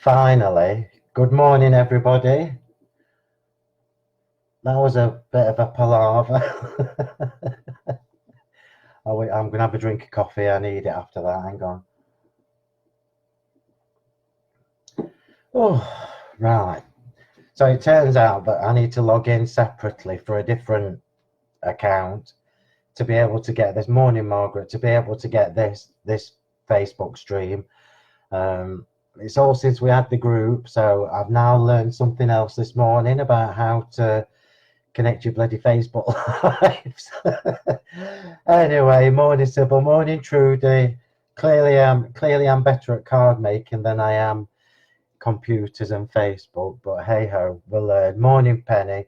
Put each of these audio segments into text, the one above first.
Finally, good morning, everybody. That was a bit of a palaver. Oh, wait, I'm going to have a drink of coffee. I need it after that. Hang on. Oh, right. So it turns out that I need to log in separately for a different account to be able to get this morning, Margaret, to be able to get this Facebook stream. It's all since we had the group, so I've now learned something else this morning about how to connect your bloody Facebook lives. Anyway, morning Sybil, morning Trudy. Clearly I'm better at card making than I am computers and Facebook, but hey ho, we'll learn. Morning Penny.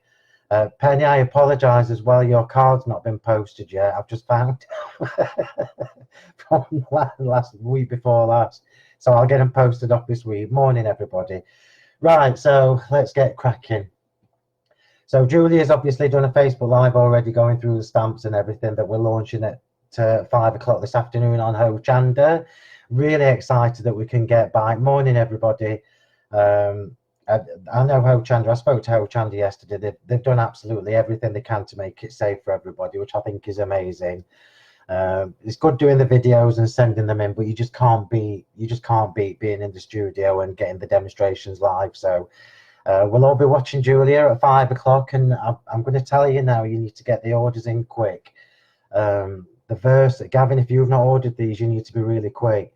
Penny, I apologise as well. Your card's not been posted yet. I've just found from last week before last. So I'll get them posted up this week. Morning, everybody. Right, so let's get cracking. So Julia's obviously done a Facebook Live already, going through the stamps and everything that we're launching at 5 o'clock this afternoon on Ho Chanda. Really excited that we can get by. Morning, everybody. I know Ho Chanda. I spoke to Ho Chanda yesterday. They've done absolutely everything they can to make it safe for everybody, which I think is amazing. It's good doing the videos and sending them in, but you just can't beat being in the studio and getting the demonstrations live. So we'll all be watching Julia at 5 o'clock, and I'm going to tell you now, you need to get the orders in quick. The verse, Gavin, if you've not ordered these, you need to be really quick.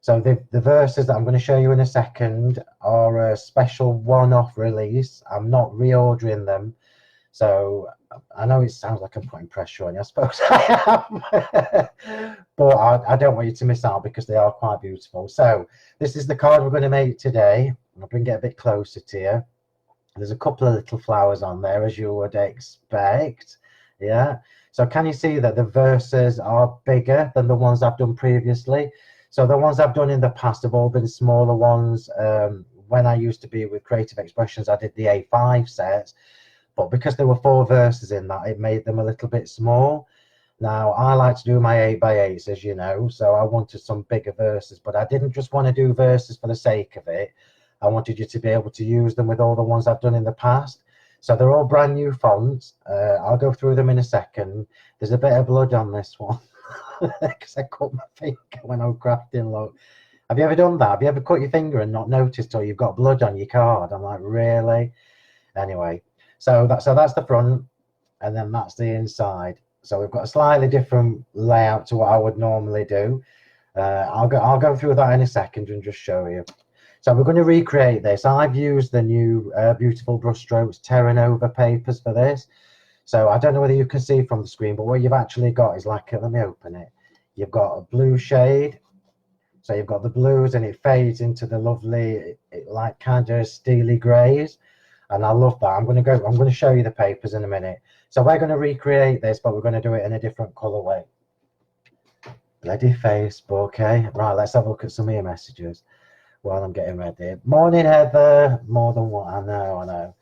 So the verses that I'm going to show you in a second are a special one-off release. I'm not reordering them. So I know it sounds like I'm putting pressure on you. I suppose I am. But I don't want you to miss out because they are quite beautiful. So this is the card we're going to make today. I'll bring it a bit closer to you. There's a couple of little flowers on there, as you would expect. Yeah. So can you see that the verses are bigger than the ones I've done previously? So the ones I've done in the past have all been smaller ones. When I used to be with Creative Expressions, I did the A5 sets, but because there were 4 verses in that, it made them a little bit small. Now, I like to do my 8x8s, as you know, so I wanted some bigger verses, but I didn't just want to do verses for the sake of it. I wanted you to be able to use them with all the ones I've done in the past. So they're all brand new fonts. I'll go through them in a second. There's a bit of blood on this one. Because I cut my finger when I was crafting. Look, have you ever done that? Have you ever cut your finger and not noticed till you've got blood on your card? I'm like, really? Anyway, so that's the front, and then that's the inside. So we've got a slightly different layout to what I would normally do. I'll go through that in a second and just show you. So we're going to recreate this. I've used the new beautiful brushstrokes Terra Nova papers for this. So I don't know whether you can see from the screen, but what you've actually got is like, let me open it. You've got a blue shade. So you've got the blues and it fades into the lovely, like kind of steely grays. And I love that. I'm going to show you the papers in a minute. So we're going to recreate this, but we're going to do it in a different colorway. Bloody Facebook, eh? Right, let's have a look at some of your messages while I'm getting ready. Morning, Heather. More than what I know.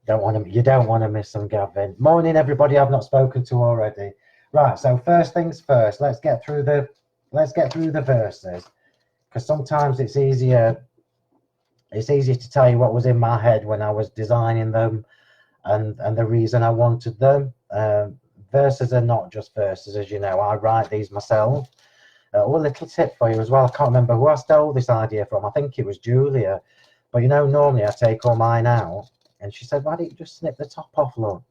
You don't want to miss them, Gavin. Morning, everybody I've not spoken to already. Right, so first things first, let's get through the verses, because sometimes it's easier to tell you what was in my head when I was designing them and the reason I wanted them. Verses are not just verses, as you know. I write these myself. A little tip for you as well. I can't remember who I stole this idea from. I think it was Julia. But you know, normally I take all mine out. And she said, why don't you just snip the top off, look?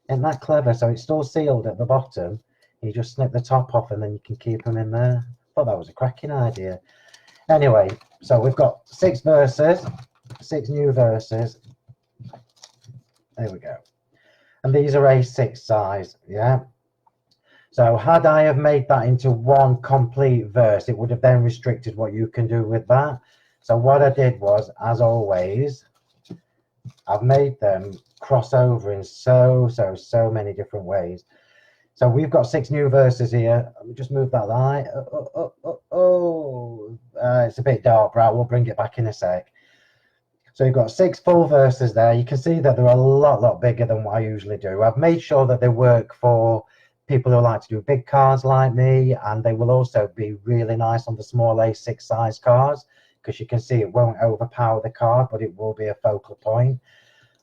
Isn't that clever? So it's still sealed at the bottom. You just snip the top off and then you can keep them in there. I thought that was a cracking idea. Anyway, so we've got 6 verses, 6 new verses. There we go. And these are A6 size, yeah? So had I have made that into one complete verse, it would have then restricted what you can do with that. So what I did was, as always, I've made them cross over in so many different ways. So we've got 6 new verses here. Let me just move that light. It's a bit dark, right? We'll bring it back in a sec. So you've got 6 full verses there. You can see that they're a lot bigger than what I usually do. I've made sure that they work for people who like to do big cards like me, and they will also be really nice on the small A6 size cards, because you can see it won't overpower the card, but it will be a focal point.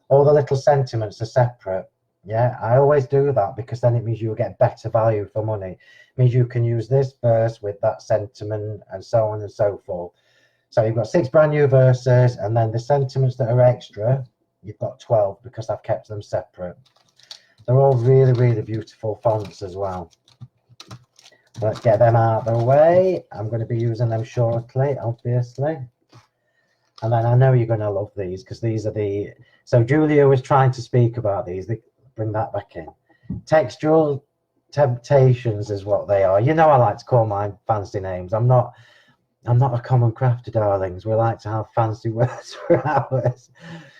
All the little sentiments are separate. Yeah, I always do that because then it means you'll get better value for money. It means you can use this verse with that sentiment and so on and so forth. So you've got 6 brand new verses, and then the sentiments that are extra, you've got 12 because I've kept them separate. They're all really, really beautiful fonts as well. Let's get them out of the way. I'm going to be using them shortly, obviously. And then I know you're going to love these because these are the... So Julia was trying to speak about these. Bring that back in. Textural temptations is what they are. You know, I like to call mine fancy names. I'm not a common crafter, darlings. We like to have fancy words for ours.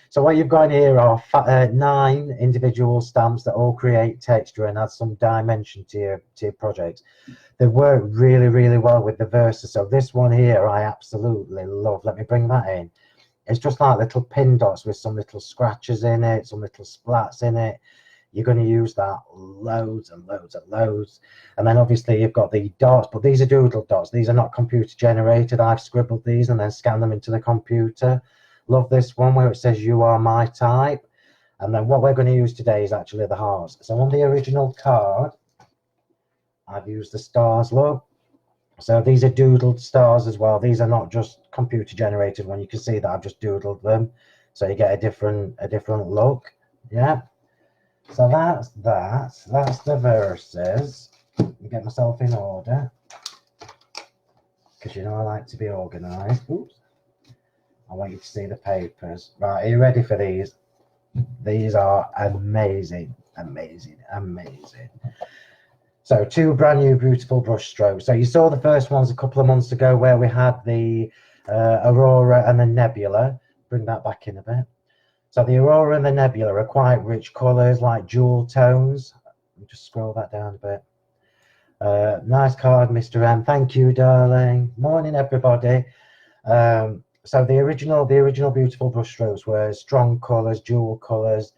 So what you've got here are 9 individual stamps that all create texture and add some dimension to your projects. They work really, really well with the verses. So this one here, I absolutely love. Let me bring that in. It's just like little pin dots with some little scratches in it, some little splats in it. You're going to use that loads and loads and loads. And then obviously you've got the dots, but these are doodle dots. These are not computer generated. I've scribbled these and then scanned them into the computer. Love this one where it says you are my type. And then what we're going to use today is actually the hearts. So on the original card, I've used the stars, look. So these are doodled stars as well. These are not just computer generated one. You can see that I've just doodled them. So you get a different look. Yeah. So that's that. That's the verses. Let me get myself in order. Because you know I like to be organised. Oops. I want you to see the papers. Right, are you ready for these? These are amazing, amazing, amazing. So 2 brand new beautiful brush strokes. So you saw the first ones a couple of months ago where we had the Aurora and the Nebula. Bring that back in a bit. So the Aurora and the Nebula are quite rich colours, like jewel tones. Let me just scroll that down a bit. Nice card, Mr. M. Thank you, darling. Morning, everybody. So the original beautiful brush strokes were strong colours, jewel colours.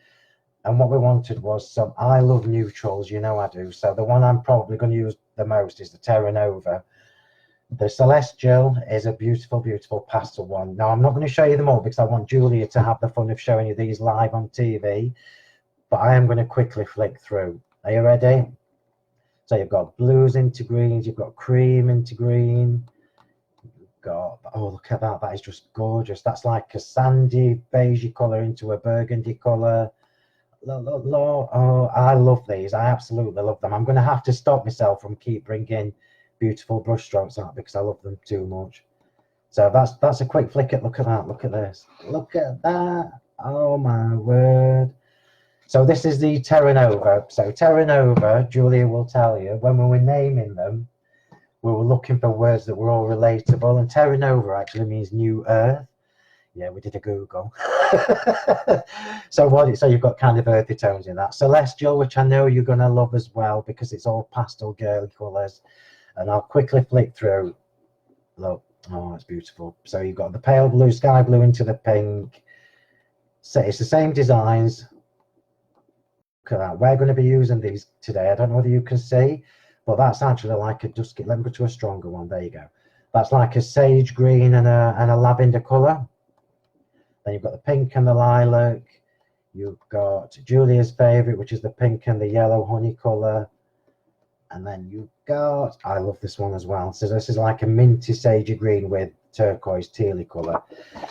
And what we wanted was some, I love neutrals, you know I do. So the one I'm probably going to use the most is the Terra Nova. The Celestial is a beautiful, beautiful pastel one. Now, I'm not going to show you them all because I want Julia to have the fun of showing you these live on TV. But I am going to quickly flick through. Are you ready? So you've got blues into greens, you've got cream into green. You've got, oh, look at that. That is just gorgeous. That's like a sandy beigey colour into a burgundy colour. Oh, I love these. I absolutely love them. I'm going to have to stop myself from keep bringing beautiful brush strokes out because I love them too much. So that's a quick flick at. Look at that. Look at this. Look at that. Oh my word. So this is the Terra Nova. So Terra Nova, Julia will tell you, when we were naming them, we were looking for words that were all relatable, and Terra Nova actually means new earth. Yeah, we did a Google. So you've got kind of earthy tones in that. Celestial, which I know you're going to love as well because it's all pastel girly colours. And I'll quickly flick through. Look, oh, it's beautiful. So you've got the pale blue, sky blue into the pink. So it's the same designs. Look at that. We're going to be using these today. I don't know whether you can see, but that's actually like a dusky. Let me go to a stronger one. There you go. That's like a sage green and a lavender colour. Then you've got the pink and the lilac. You've got Julia's favourite, which is the pink and the yellow honey colour. And then you've got, I love this one as well. So this is like a minty sagey green with turquoise tealy colour.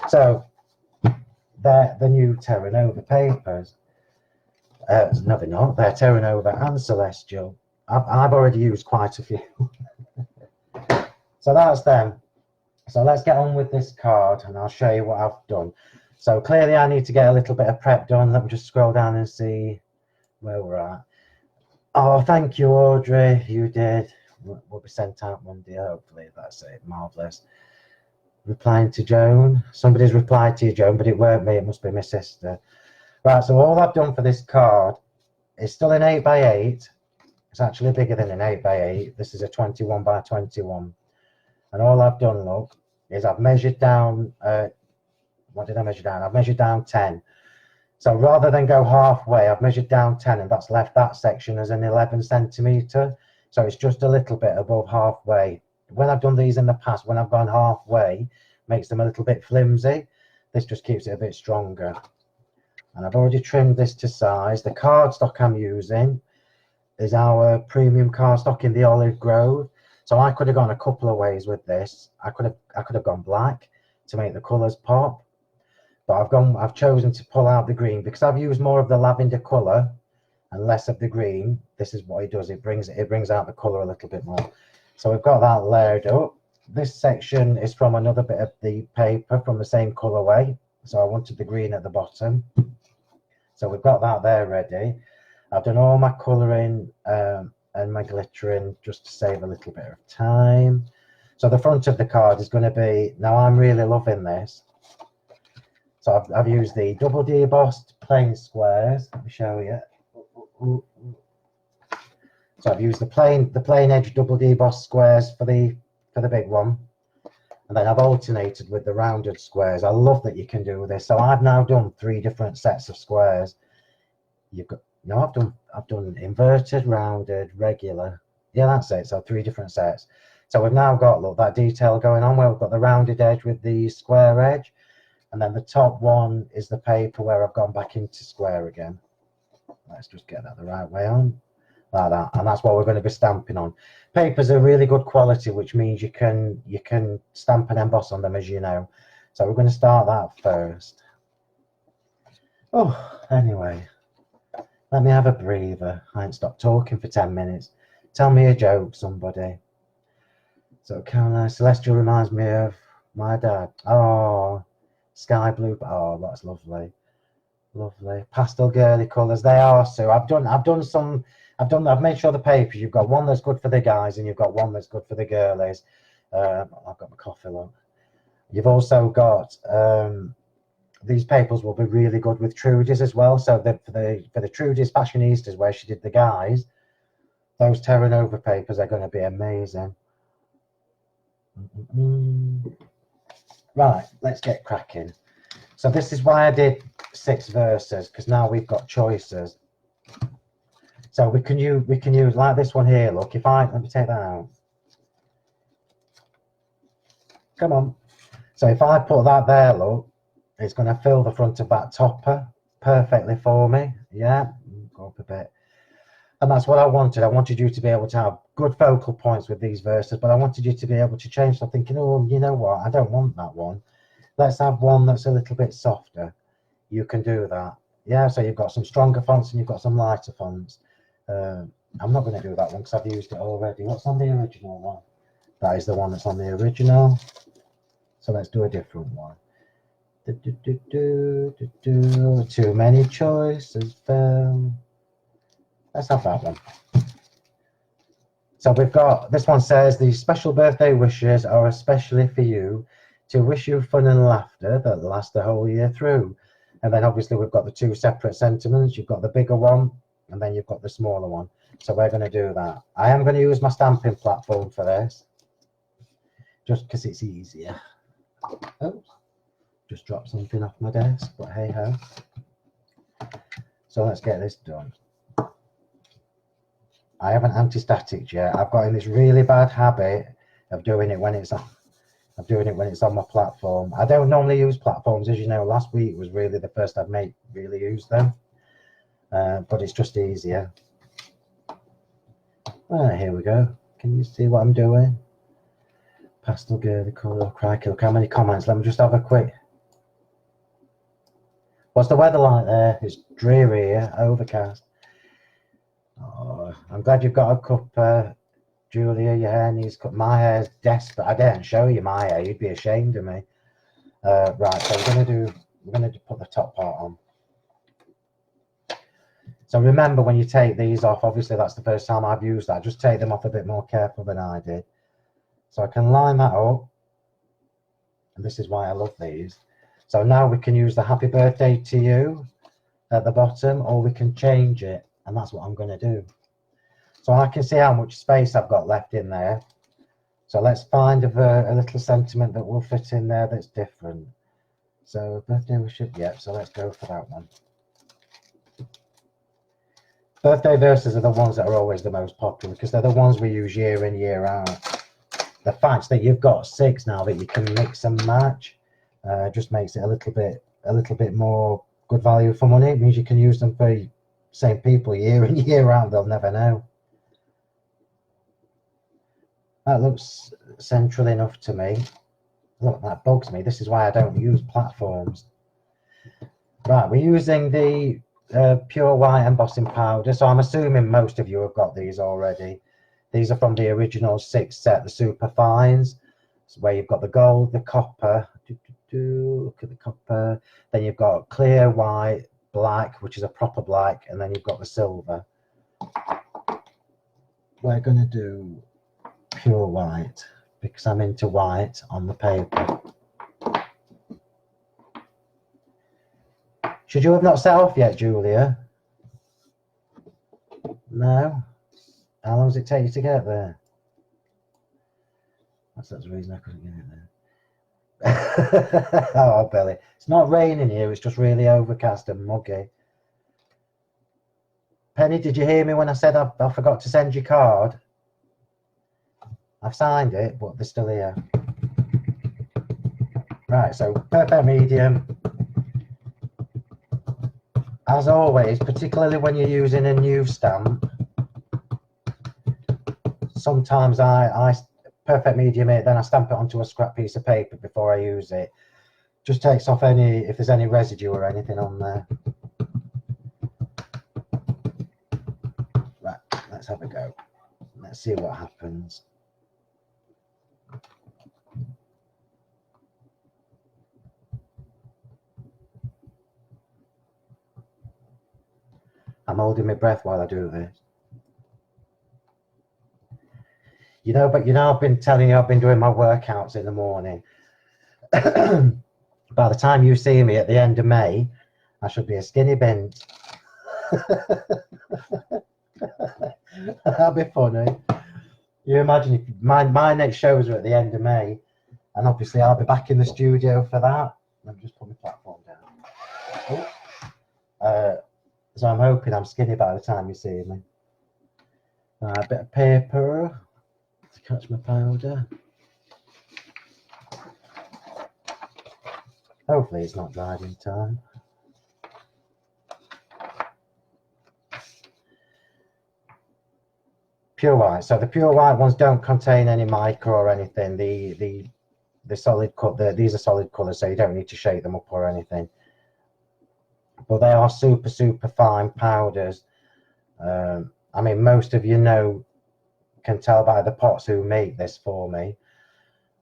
So they're the new Terra Nova papers. No, they're not. They're Terra Nova and Celestial. I've already used quite a few. So that's them. So let's get on with this card and I'll show you what I've done. So clearly I need to get a little bit of prep done. Let me just scroll down and see where we're at. Oh, thank you, Audrey. You did. Will be sent out Monday, hopefully. That's it. Marvellous. Replying to Joan. Somebody's replied to you, Joan, but it weren't me. It must be my sister. Right, so all I've done for this card is still an 8x8. It's actually bigger than an 8x8. This is a 21x21. And all I've done, look, is I've measured down, what did I measure down? I've measured down 10. So rather than go halfway, I've measured down 10 and that's left that section as an 11 centimetre. So it's just a little bit above halfway. When I've done these in the past, when I've gone halfway, makes them a little bit flimsy. This just keeps it a bit stronger. And I've already trimmed this to size. The cardstock I'm using is our premium cardstock in the olive grove. So I could have gone a couple of ways with this. I could have gone black to make the colours pop, but I've chosen to pull out the green because I've used more of the lavender colour and less of the green. This is what it does. It brings out the colour a little bit more. So we've got that layered up. This section is from another bit of the paper from the same colourway. So I wanted the green at the bottom. So we've got that there ready. I've done all my colouring and my glittering just to save a little bit of time. So the front of the card is going to be, now I'm really loving this. So I've used the double debossed plain squares. Let me show you. So I've used the plain edge double debossed squares for the big one, and then I've alternated with the rounded squares. I love that you can do this. So I've now done 3 different sets of squares. I've done inverted, rounded, regular. Yeah, that's it. So 3 different sets. So we've now got, look, that detail going on where we've got the rounded edge with the square edge, and then the top one is the paper where I've gone back into square again. Let's just get that the right way on, like that, and that's what we're going to be stamping on. Papers are really good quality, which means you can stamp and emboss on them, as you know. So we're going to start that first. Oh, anyway, let me have a breather. I ain't stopped talking for 10 minutes. Tell me a joke, somebody. So Caroline Celestial reminds me of my dad. Oh, sky blue. Oh, that's lovely. Lovely. Pastel girly colours. They are, Sue. I've made sure the papers, you've got one that's good for the guys and you've got one that's good for the girlies. I've got my coffee on. You've also got these papers will be really good with Trudy's as well. So for the Trudy's Fashionistas where she did the guys, those Terra Nova papers are going to be amazing. Right, let's get cracking. So this is why I did 6 verses, because now we've got choices. So we can use like this one here. Look, let me take that out. Come on. So if I put that there, look, it's going to fill the front of that topper perfectly for me. Yeah, go up a bit. And that's what I wanted. I wanted you to be able to have good focal points with these verses, but I wanted you to be able to change. So thinking, oh, you know what? I don't want that one. Let's have one that's a little bit softer. You can do that. Yeah, so you've got some stronger fonts and you've got some lighter fonts. I'm not going to do that one because I've used it already. What's on the original one? That is the one that's on the original. So let's do a different one. Too many choices, Phil. Let's have that one. So we've got, this one says, the special birthday wishes are especially for you, to wish you fun and laughter that last the whole year through. And then obviously we've got the 2 separate sentiments. You've got the bigger one and then you've got the smaller one. So we're going to do that. I am going to use my stamping platform for this, just because it's easier. Oh, just dropped something off my desk, but hey ho. So let's get this done. I haven't anti-static yet. I've got in this really bad habit of doing it when it's on. On my platform. I don't normally use platforms, as you know. Last week was really the first I've really used them, but it's just easier. Right, here we go. Can you see what I'm doing? Pastel girly colour. Crikey, look how many comments. Let me just have a quick. What's the weather like there? It's dreary here, overcast. Oh, I'm glad you've got a cup, Julia. Your hair needs cut. My hair's desperate. I didn't show you my hair. You'd be ashamed of me. Right, so we're gonna put the top part on. So remember, when you take these off, obviously that's the first time I've used that. Just take them off a bit more careful than I did. So I can line that up, and this is why I love these. So now we can use the happy birthday to you at the bottom, or we can change it, and that's what I'm going to do. So I can see how much space I've got left in there. So let's find a little sentiment that will fit in there that's different. So birthday wishes, yeah, so let's go for that one. Birthday verses are the ones that are always the most popular because they're the ones we use year in, year out. the fact that you've got 6 now that you can mix and match just makes it a little bit more good value for money. It means you can use them for same people year in year out. They'll never know. That looks central enough to me. Look, that bugs me. This is why I don't use platforms. Right, we're using the pure white embossing powder, so I'm assuming most of you have got these already. These are from the original 6 set, the super fines, so where you've got the gold, the copper, look at the copper, then you've got clear white, black, which is a proper black, and then you've got the silver. We're going to do pure white because I'm into white on the paper. Should you have not set off yet, Julia? No? How long does it take you to get there? That's the reason I couldn't get it there. Oh, Billy. It's not raining here, it's just really overcast and muggy. Penny, did you hear me when I said I forgot to send your card? I've signed it, but they're still here. Right, so perfect medium. As always, particularly when you're using a new stamp, sometimes I perfect medium it, then I stamp it onto a scrap piece of paper before I use it. Just takes off if there's any residue or anything on there. Right, let's have a go. Let's see what happens. I'm holding my breath while I do this. But I've been telling you I've been doing my workouts in the morning. By the time you see me at the end of May, I should be a skinny bint. That'd be funny. You imagine if my next shows are at the end of May, and obviously I'll be back in the studio for that. Let me just put my platform down. Oh. So I'm hoping I'm skinny by the time you see me. A bit of paper to catch my powder. Hopefully it's not dried in time. Pure white. So the pure white ones don't contain any mica or anything. The solid cut. These are solid colours, so you don't need to shake them up or anything. But they are super fine powders. I mean, most of you can tell by the pots who make this for me.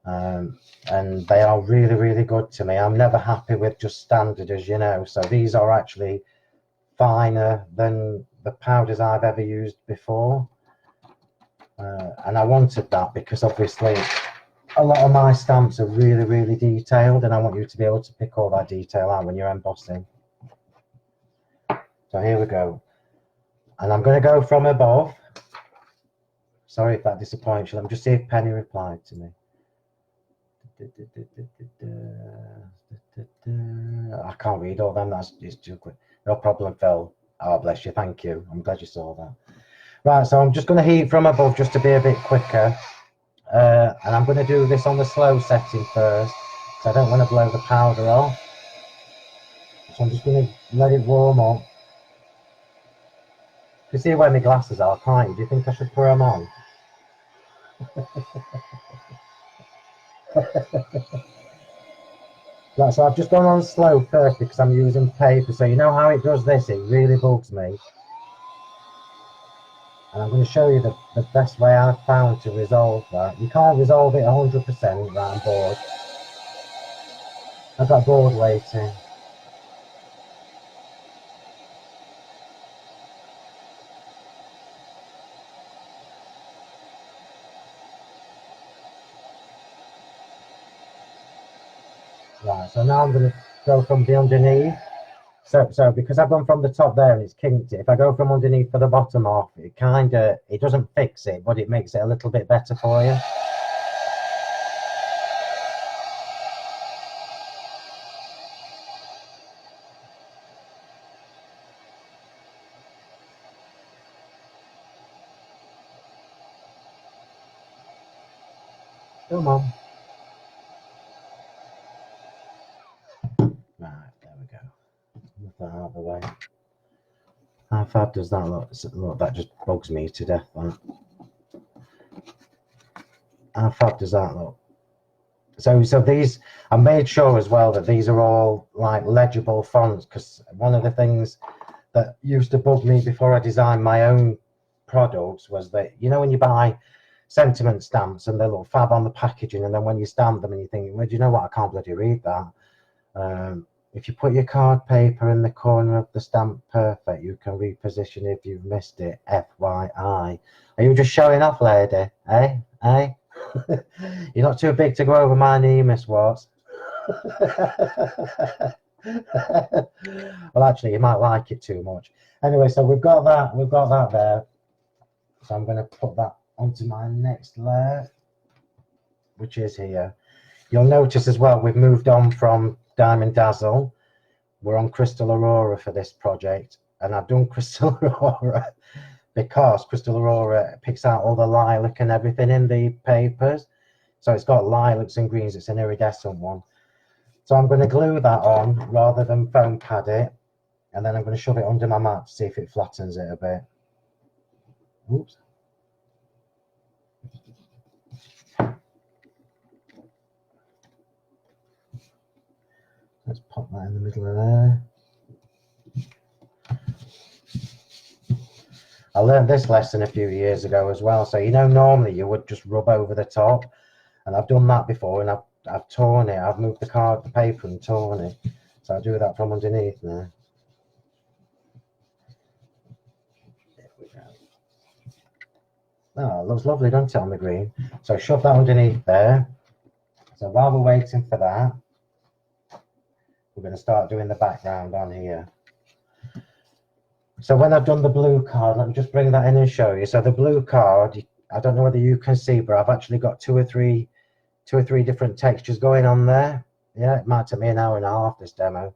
And they are really good to me. I'm never happy with just standard, as you know. So these are actually finer than the powders I've ever used before. And I wanted that because obviously a lot of my stamps are really detailed, and I want you to be able to pick all that detail out when you're embossing. So here we go. And I'm going to go from above. Sorry if that disappoints you. Let me just see if Penny replied to me. I can't read all them. That's just too quick. No problem, Phil. Oh, bless you. Thank you. I'm glad you saw that. Right, so I'm just going to heat from above just to be a bit quicker. And I'm going to do this on the slow setting first, because I don't want to blow the powder off. So I'm just going to let it warm up. You can see where my glasses are, can't you? Do you think I should put them on? Right, so I've just gone on slow first because I'm using paper. So you know how it does this? It really bugs me. And I'm going to show you the best way I've found to resolve that. You can't resolve it 100%, right, I'm bored. I've got bored waiting. Right, so now I'm going to go from the underneath. So because I've gone from the top there and it's kinked it, if I go from underneath for the bottom off, it doesn't fix it, but it makes it a little bit better for you. Come on. Right, there we go. Move that out of the way. How fab does that look? Look, that just bugs me to death. That. How fab does that look? So these, I made sure as well that these are all like legible fonts, because one of the things that used to bug me before I designed my own products was that, you know, when you buy sentiment stamps and they look fab on the packaging, and then when you stamp them and you think, well, do you know what, I can't bloody read that. If you put your card paper in the corner of the stamp perfect, you can reposition if you've missed it. FYI. Are you just showing off, lady? Eh? Eh? You're not too big to go over my knee, Miss Watts. Well, actually, you might like it too much. Anyway, so we've got that there. So I'm going to put that onto my next layer, which is here. You'll notice as well, we've moved on from Diamond Dazzle. We're on Crystal Aurora for this project, and I've done Crystal Aurora because Crystal Aurora picks out all the lilac and everything in the papers. So it's got lilacs and greens, it's an iridescent one. So I'm going to glue that on rather than foam pad it, and then I'm going to shove it under my mat to see if it flattens it a bit. Oops. Let's pop that in the middle of there. I learned this lesson a few years ago as well. So, you know, normally you would just rub over the top, and I've done that before, and I've torn it. I've moved the paper and torn it. So I do that from underneath now. There we go. Oh, it looks lovely, doesn't it, on the green? So shove that underneath there. So while we're waiting for that, we're going to start doing the background on here. So when I've done the blue card, let me just bring that in and show you. So the blue card, I don't know whether you can see, but I've actually got two or three different textures going on there. Yeah, it might take me an hour and a half, this demo.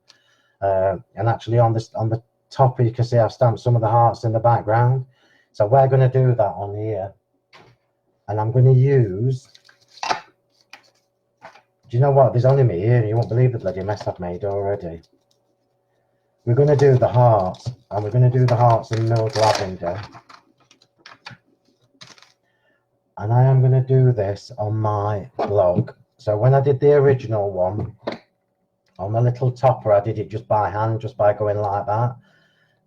And actually on the top, you can see I've stamped some of the hearts in the background. So we're going to do that on here. And I'm going to use, do you know what? There's only me here, and you won't believe the bloody mess I've made already. We're going to do the hearts, and we're going to do the hearts in milled lavender. And I am going to do this on my blog. So when I did the original one, on the little topper, I did it just by hand, just by going like that.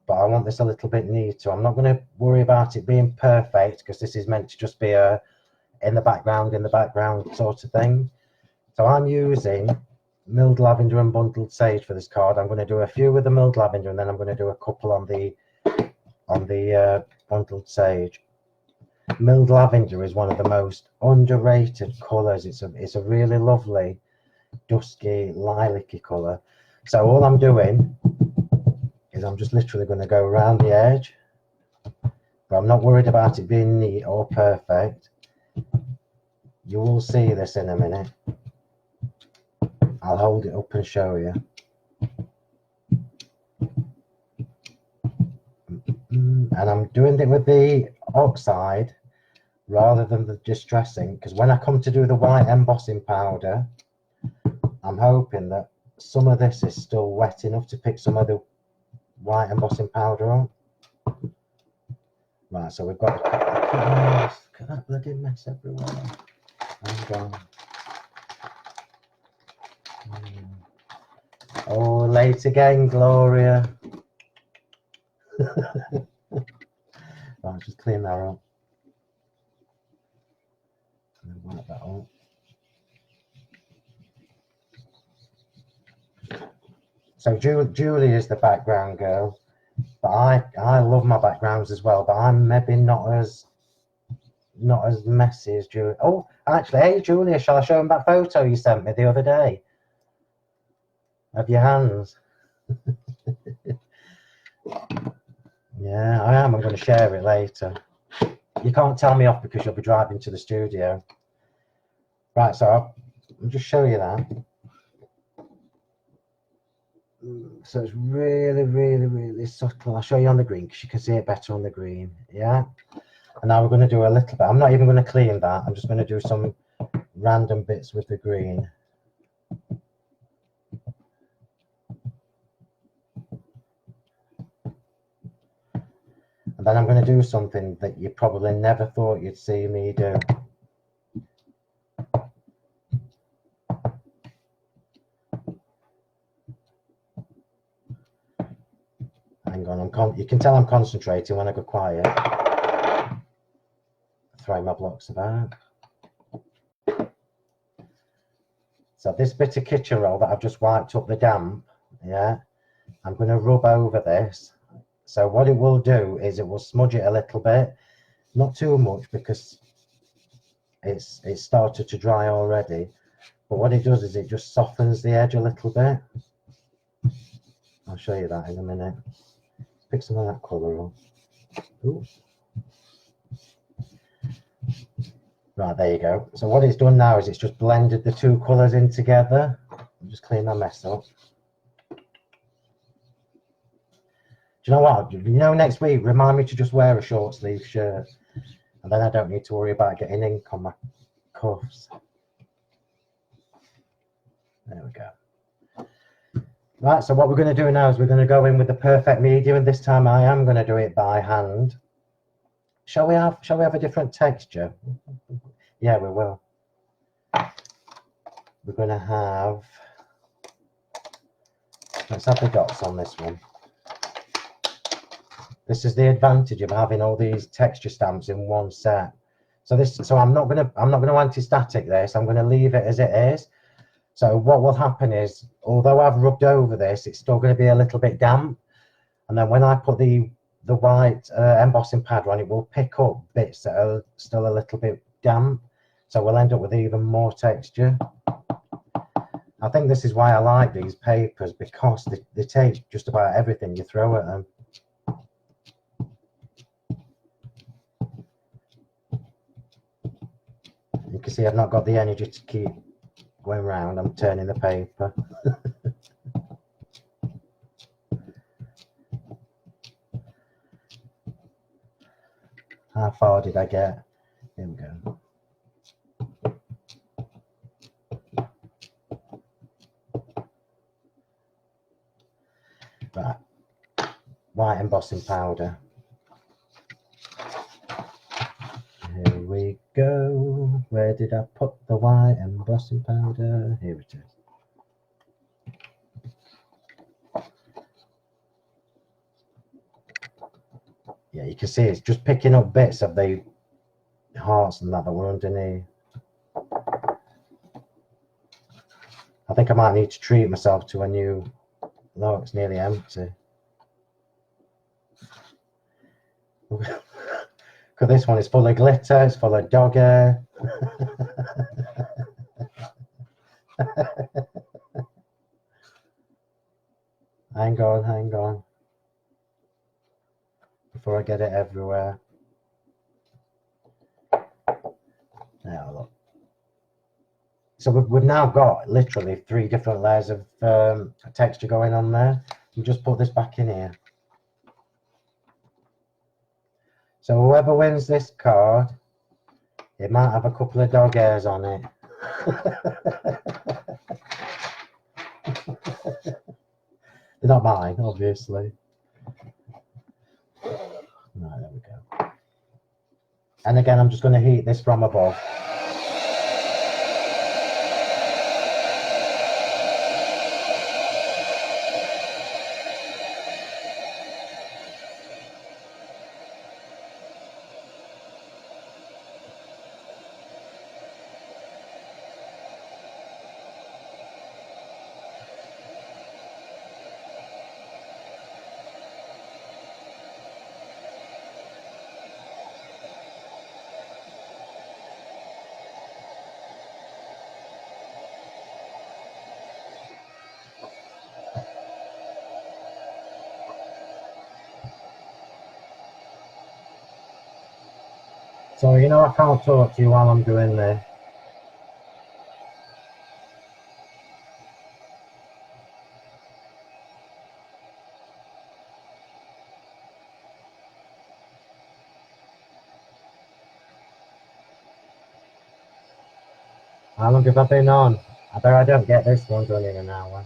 But I want this a little bit neater. I'm not going to worry about it being perfect, because this is meant to just be a in the background sort of thing. So I'm using milled lavender and bundled sage for this card. I'm going to do a few with the milled lavender, and then I'm going to do a couple on the bundled sage. Milled lavender is one of the most underrated colours. It's a really lovely dusky lilac-y colour. So all I'm doing is I'm just literally going to go around the edge, but I'm not worried about it being neat or perfect. You will see this in a minute. I'll hold it up and show you. And I'm doing it with the oxide rather than the distressing, because when I come to do the white embossing powder, I'm hoping that some of this is still wet enough to pick some of the white embossing powder up. Right, so we've got look at that bloody mess everywhere. Hang on. Oh, late again, Gloria. Right, just clean that up. And wipe that up. So Julie is the background girl, but I love my backgrounds as well, but I'm maybe not as messy as Julie. Oh, actually, hey Julia, shall I show them that photo you sent me the other day of your hands? Yeah, I am. I'm going to share it later. You can't tell me off because you'll be driving to the studio. Right, so I'll just show you that. So it's really, really, really subtle. I'll show you on the green because you can see it better on the green. Yeah. And now we're going to do a little bit. I'm not even going to clean that. I'm just going to do some random bits with the green. And then I'm going to do something that you probably never thought you'd see me do. Hang on, you can tell I'm concentrating when I go quiet. Throwing my blocks about. So this bit of kitchen roll that I've just wiped up the damp, yeah, I'm going to rub over this. So what it will do is it will smudge it a little bit, not too much because it's started to dry already. But what it does is it just softens the edge a little bit. I'll show you that in a minute. Pick some of that colour up. Ooh. Right, there you go. So what it's done now is it's just blended the two colours in together. I'll just clean my mess up. Do you know what? You know, next week, remind me to just wear a short sleeve shirt. And then I don't need to worry about getting ink on my cuffs. There we go. Right, so what we're going to do now is we're going to go in with the perfect medium, and this time I am going to do it by hand. Shall we have a different texture? Yeah, we will. We're going to have, let's have the dots on this one. This is the advantage of having all these texture stamps in one set. So I'm not going to anti-static this. I'm going to leave it as it is. So what will happen is, although I've rubbed over this, it's still going to be a little bit damp. And then when I put the white embossing powder on, it will pick up bits that are still a little bit damp. So we'll end up with even more texture. I think this is why I like these papers, because they take just about everything you throw at them. You can see I've not got the energy to keep going round. I'm turning the paper. How far did I get? Here we go. Right. White embossing powder. Here we go. Where did I put the white embossing powder? Here it is. Yeah, you can see it's just picking up bits of the hearts and that were underneath. I think I might need to treat myself to a new... No, it's nearly empty. Because this one is full of glitter, it's full of dog hair. Hang on. Before I get it everywhere. Now look. So we've now got literally 3 different layers of texture going on there. You just put this back in here. So whoever wins this card, it might have a couple of dog hairs on it. They're not mine, obviously. Right, there we go. And again, I'm just going to heat this from above. So, you know, I can't talk to you while I'm doing this. How long have I been on? I bet I don't get this one done in an hour.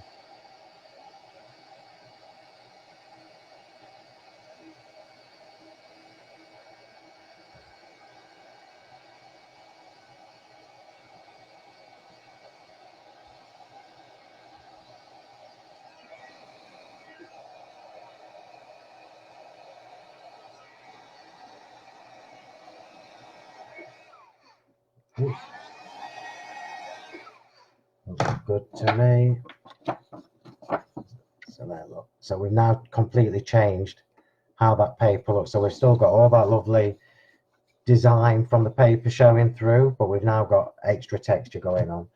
Oops. Looks good to me. So there, look. So we've now completely changed how that paper looks. So we've still got all that lovely design from the paper showing through, but we've now got extra texture going on.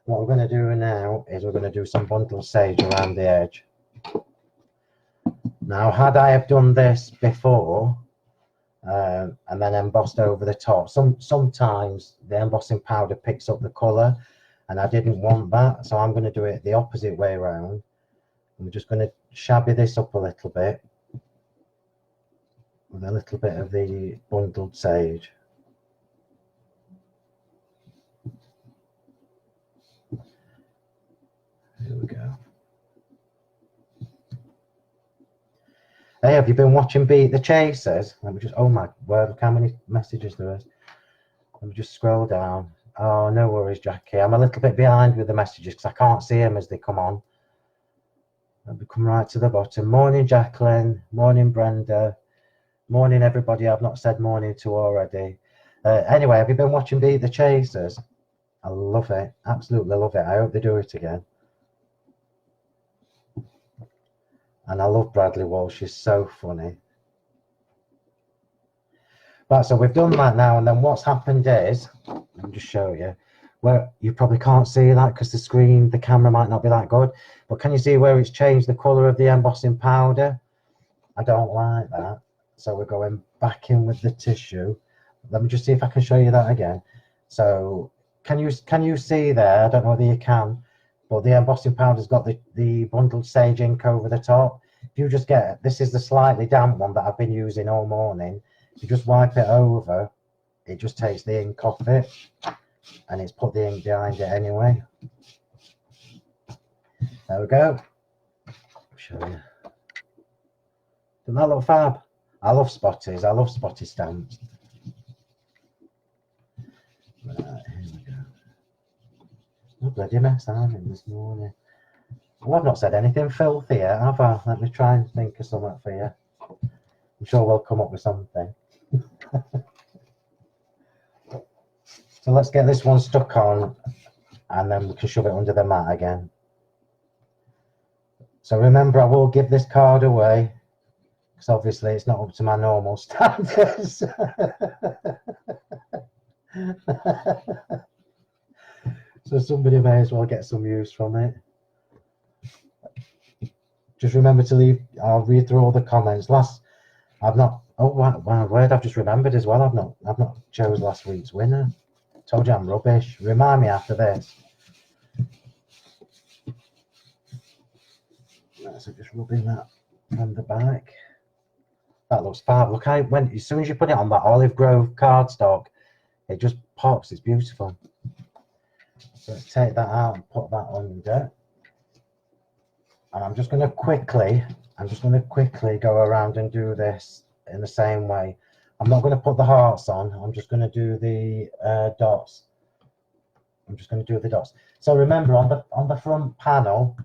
What we're going to do now is we're going to do some bundled sage around the edge. Now, had I have done this before and then embossed over the top, sometimes the embossing powder picks up the colour, and I didn't want that, so I'm going to do it the opposite way around. I'm just going to shabby this up a little bit with a little bit of the bundled sage. Here we go. Hey, have you been watching Beat the Chasers? Let me just, oh my word, look how many messages there is. Let me just scroll down. Oh, no worries, Jackie. I'm a little bit behind with the messages because I can't see them as they come on. Let me come right to the bottom. Morning, Jacqueline. Morning, Brenda. Morning, everybody I've not said morning to already. Anyway, have you been watching Beat the Chasers? I love it. Absolutely love it. I hope they do it again. And I love Bradley Walsh. She's so funny. Right, so we've done that now, and then what's happened is, let me just show you, where you probably can't see that because the screen, the camera might not be that good, but can you see where it's changed the colour of the embossing powder? I don't like that, so we're going back in with the tissue. Let me just see if I can show you that again. So can you see there? I don't know whether you can, but the embossing powder's got the bundled sage ink over the top. If you just get, this is the slightly damp one that I've been using all morning. If you just wipe it over, it just takes the ink off it, and it's put the ink behind it anyway. There we go. I'll show you. Doesn't that look fab? I love spotties. I love spotty stamps. Right, here we go. Oh, bloody mess I'm in this morning. Well, I've not said anything filthy yet, have I? Let me try and think of something for you. I'm sure we'll come up with something. So let's get this one stuck on, and then we can shove it under the mat again. So remember, I will give this card away, because obviously it's not up to my normal standards. So somebody may as well get some use from it. Just remember to leave, I'll read through all the comments. I've not, oh wow, word, I've just remembered as well, I've not chose last week's winner. Told you I'm rubbish. Remind me after this. So just rubbing that from the back. That looks fab. Look how as soon as you put it on that Olive Grove cardstock, it just pops. It's beautiful. So let's take that out and put that under. And I'm just going to quickly go around and do this in the same way. I'm not going to put the hearts on. I'm just going to do the dots. So remember, on the front panel,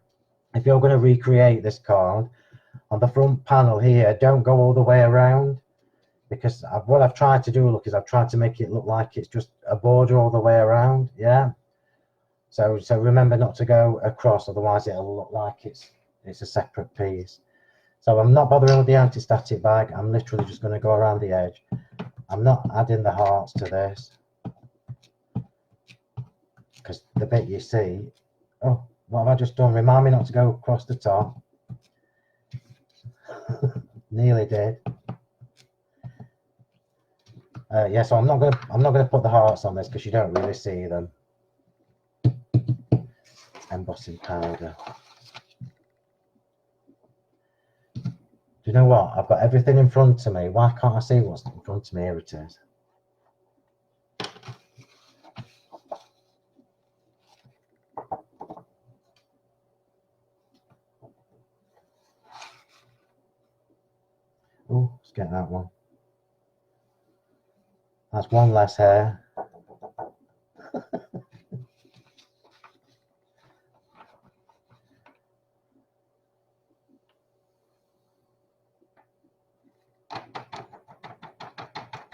if you're going to recreate this card, on the front panel here, don't go all the way around, because what I've tried to do, is I've tried to make it look like it's just a border all the way around. Yeah. So remember not to go across, otherwise it'll look like it's a separate piece. So I'm not bothering with the anti-static bag. I'm literally just going to go around the edge. I'm not adding the hearts to this, because the bit you see, oh, what have I just done? Remind me not to go across the top. Nearly did. Yeah, so I'm not gonna put the hearts on this because you don't really see them. Embossing powder. Do you know what? I've got everything in front of me. Why can't I see what's in front of me? Here it is. Oh, let's get that one. That's one less hair.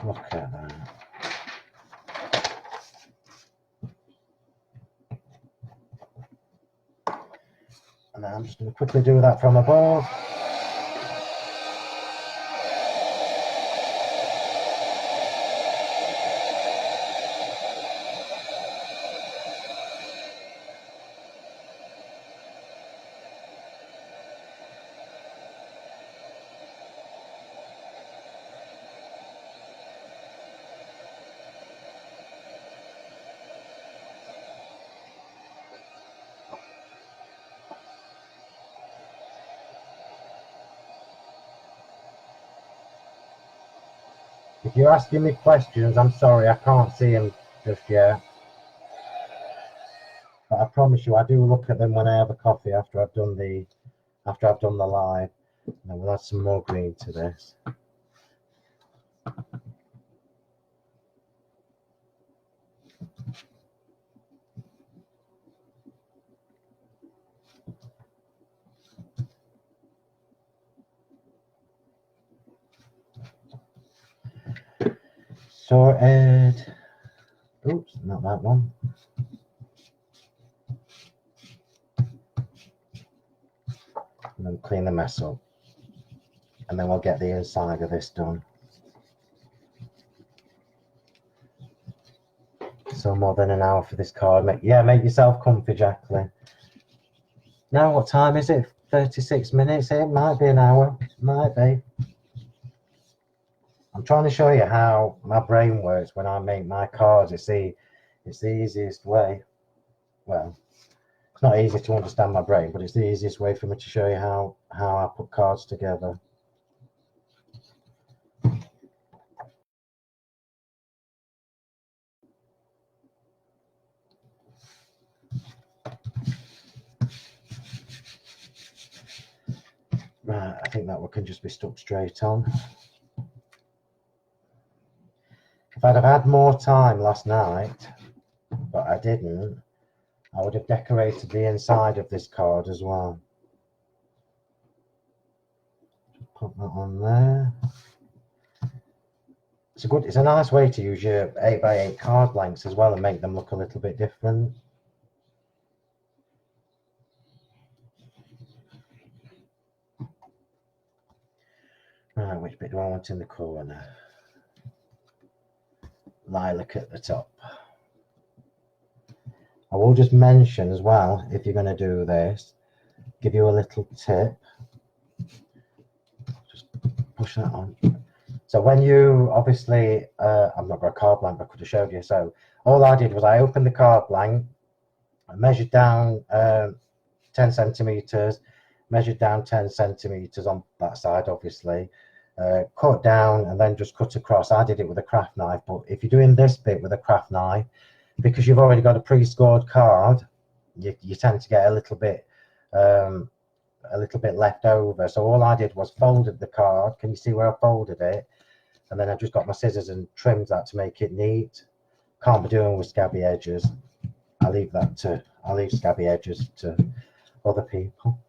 Look at that. And then I'm just going to quickly do that from above. If you're asking me questions, I'm sorry, I can't see them just yet. But I promise you, I do look at them when I have a coffee after I've done the live. And then we'll add some more green to this. Sorted. Oops, not that one. And then clean the mess up. And then we'll get the inside of this done. So more than an hour for this card. Make yourself comfy, Jacqueline. Now, what time is it? 36 minutes. It might be an hour. Might be. I'm trying to show you how my brain works when I make my cards. It's the easiest way. Well, it's not easy to understand my brain, but it's the easiest way for me to show you how I put cards together. Right, I think that one can just be stuck straight on. If I'd have had more time last night, but I didn't, I would have decorated the inside of this card as well. Put that on there. It's a nice way to use your 8x8 card blanks as well and make them look a little bit different. Right, which bit do I want in the corner? Lilac at the top. I will just mention as well, if you're going to do this, give you a little tip. Just push that on. So when you, obviously, I've not got a card blank, but I could have showed you. So all I did was I opened the card blank, I measured down 10 centimeters, measured down 10 centimeters on that side, obviously, cut down and then just cut across. I did it with a craft knife, but if you're doing this bit with a craft knife, because you've already got a pre-scored card, you tend to get a little bit left over. So all I did was folded the card. Can you see where I folded it? And then I just got my scissors and trimmed that to make it neat. Can't be doing with scabby edges. I leave scabby edges to other people.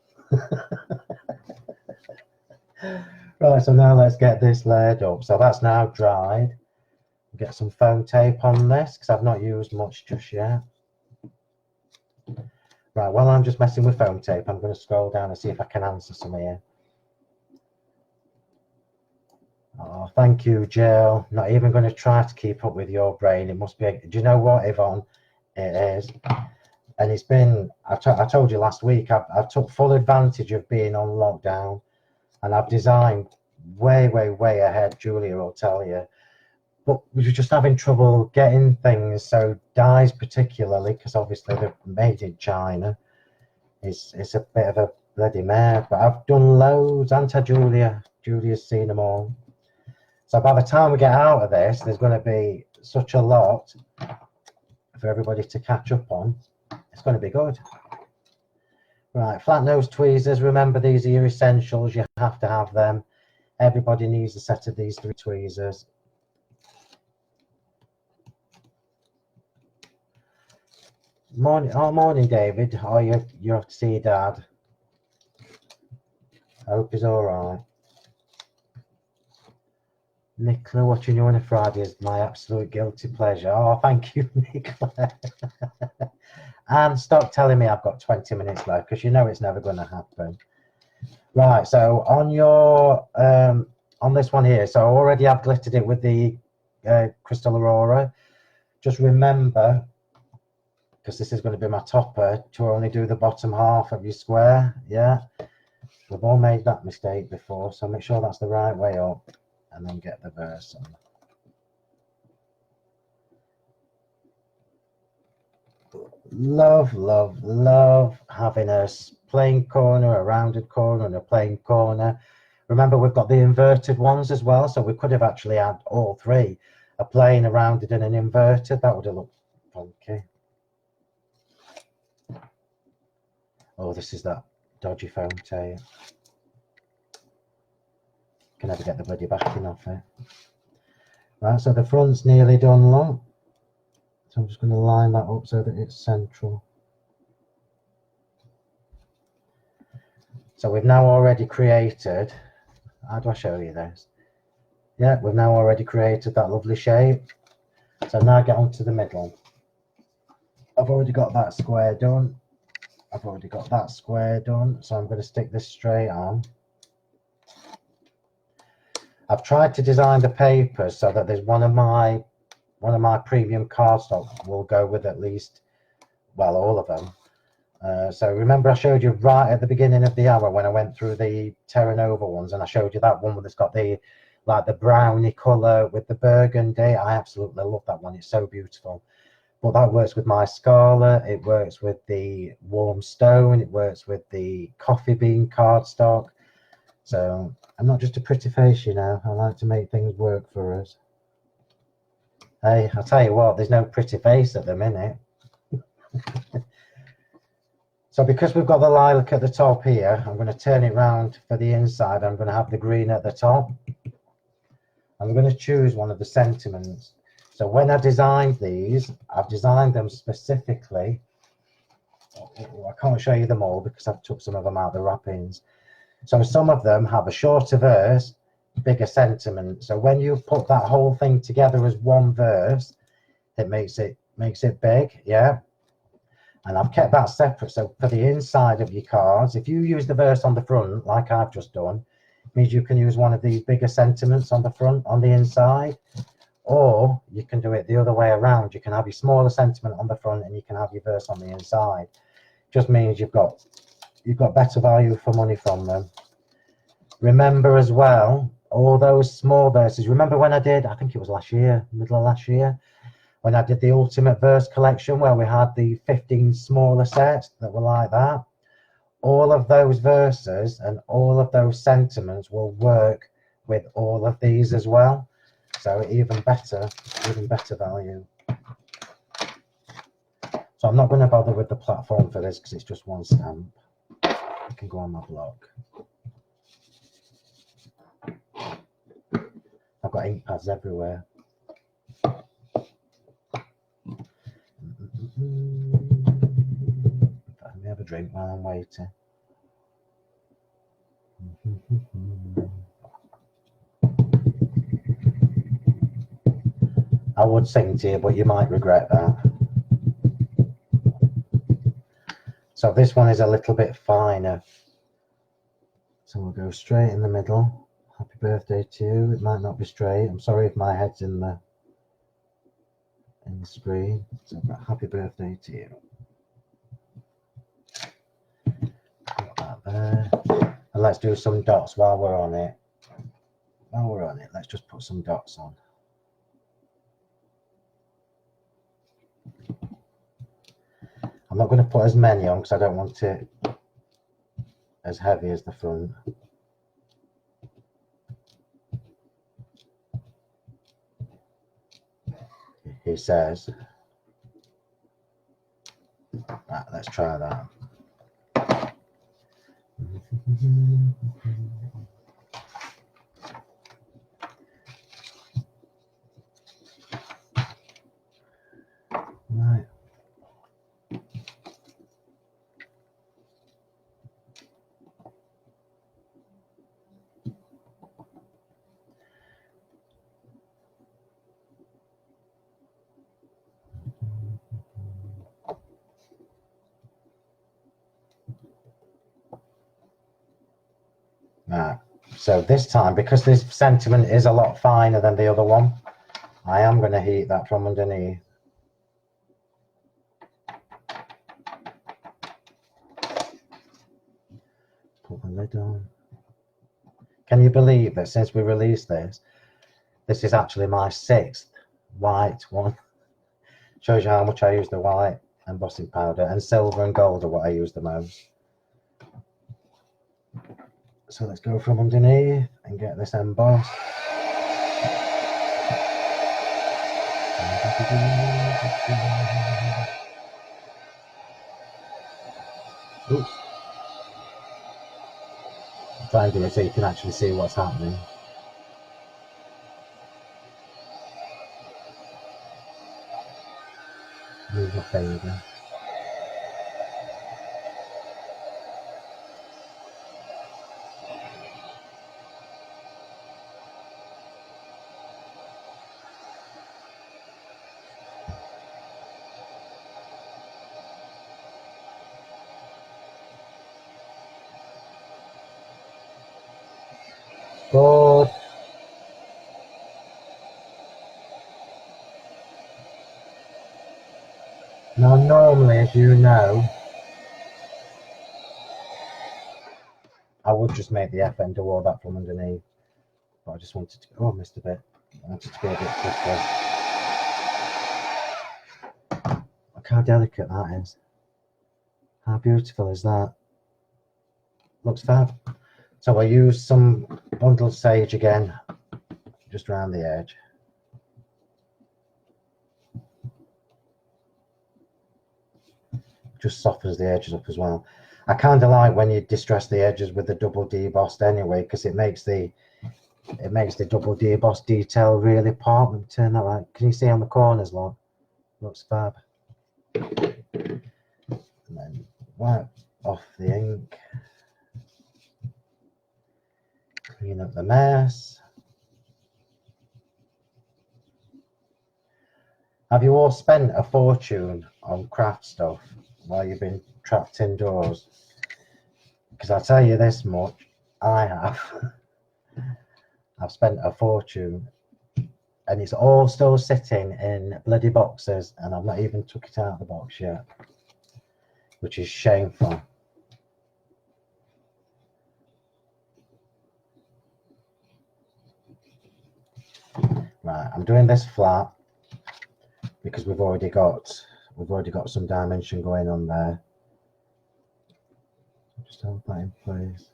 Right, so now let's get this layered up. So that's now dried. Get some foam tape on this because I've not used much just yet. Right, while I'm just messing with foam tape, I'm going to scroll down and see if I can answer some here. Oh, thank you, Jill. Not even going to try to keep up with your brain. It must be. Do you know what, Yvonne? It is. And it's been, I told you last week, I took full advantage of being on lockdown and I've designed way, way, way ahead, Julia will tell you. But we were just having trouble getting things. So dyes particularly, because obviously they're made in China, it's a bit of a bloody mare. But I've done loads, haven't I, Julia? Julia's seen them all. So by the time we get out of this, there's going to be such a lot for everybody to catch up on. It's going to be good. Right, flat nose tweezers. Remember, these are your essentials. You have to have them. Everybody needs a set of these 3 tweezers. Morning, oh morning, David. Oh, you're off to see your dad. I hope he's all right. Nicola, watching you on a Friday is my absolute guilty pleasure. Oh, thank you, Nicola. And stop telling me I've got 20 minutes left, because you know it's never going to happen. Right, so on your on this one here, so I already have glittered it with the Crystal Aurora. Just remember, because this is going to be my topper, to only do the bottom half of your square. Yeah, we've all made that mistake before, so make sure that's the right way up, and then get the verse on. Love, love, love having a plain corner, a rounded corner, and a plain corner. Remember, we've got the inverted ones as well, so we could have actually had all 3, a plain, a rounded, and an inverted. That would have looked funky. Oh, this is that dodgy foam tape. Can never get the bloody backing off it. Right, so the front's nearly done, look. So I'm just going to line that up so that it's central. So we've now already created, how do I show you this? Yeah, we've now already created that lovely shape. So now get onto the middle. I've already got that square done. I've already got that square done. So I'm going to stick this straight on. I've tried to design the paper so that there's one of my premium cardstock will go with at least, well, all of them. So remember I showed you right at the beginning of the hour when I went through the Terra Nova ones, and I showed you that one that's got the like the brownie colour with the burgundy. I absolutely love that one. It's so beautiful. But that works with my Scarlet, it works with the warm stone, it works with the coffee bean cardstock. So I'm not just a pretty face, you know. I like to make things work for us. Hey, I'll tell you what, there's no pretty face at the minute. So because we've got the lilac at the top here, I'm going to turn it round for the inside. I'm going to have the green at the top. I'm going to choose one of the sentiments. So when I designed these, I've designed them specifically. I can't show you them all because I've took some of them out of the wrappings. So some of them have a shorter verse, bigger sentiment. So when you put that whole thing together as one verse, it makes it big, yeah. And I've kept that separate. So for the inside of your cards, if you use the verse on the front, like I've just done, it means you can use one of these bigger sentiments on the front, on the inside, or you can do it the other way around. You can have your smaller sentiment on the front and you can have your verse on the inside. Just means you've got better value for money from them. Remember as well, all those small verses. Remember when I did, I think it was last year, middle of last year, when I did the Ultimate Verse collection where we had the 15 smaller sets that were like that. All of those verses and all of those sentiments will work with all of these as well. So even better value. So I'm not going to bother with the platform for this because it's just one stamp. I can go on my block. I've got ink pads everywhere. Let me have a drink while I'm waiting. I would sing to you, but you might regret that. So this one is a little bit finer. So we'll go straight in the middle. Happy birthday to you. It might not be straight. I'm sorry if my head's in the screen. So I've got happy birthday to you. Put that there. And let's do some dots while we're on it. Let's just put some dots on. I'm not going to put as many on because I don't want it as heavy as the front. He says. Right, let's try that. Right. So this time, because this sentiment is a lot finer than the other one, I am going to heat that from underneath. Put the lid on. Can you believe that since we released this, this is actually my 6th white one? Shows you how much I use the white embossing powder, and silver and gold are what I use the most. So let's go from underneath and get this embossed. Oops. Try and do it so you can actually see what's happening. Move my finger. Good. Now normally, as you know, I would just make the FN do all that from underneath. But I just wanted to, oh, I missed a bit. I wanted to be a bit quicker. Look how delicate that is. How beautiful is that? Looks fab. So I used some bundled sage again, just around the edge. Just softens the edges up as well. I kind of like when you distress the edges with the double debossed anyway, because it makes the double debossed detail really pop. Let me turn that right. Can you see on the corners, look? Looks fab. And then wipe off the ink. Clean up the mess. Have you all spent a fortune on craft stuff while you've been trapped indoors? Because I'll tell you this much, I have. I've spent a fortune, and it's all still sitting in bloody boxes, and I've not even took it out of the box yet, which is shameful. Right, I'm doing this flat because we've already got some dimension going on there. Just hold that in place.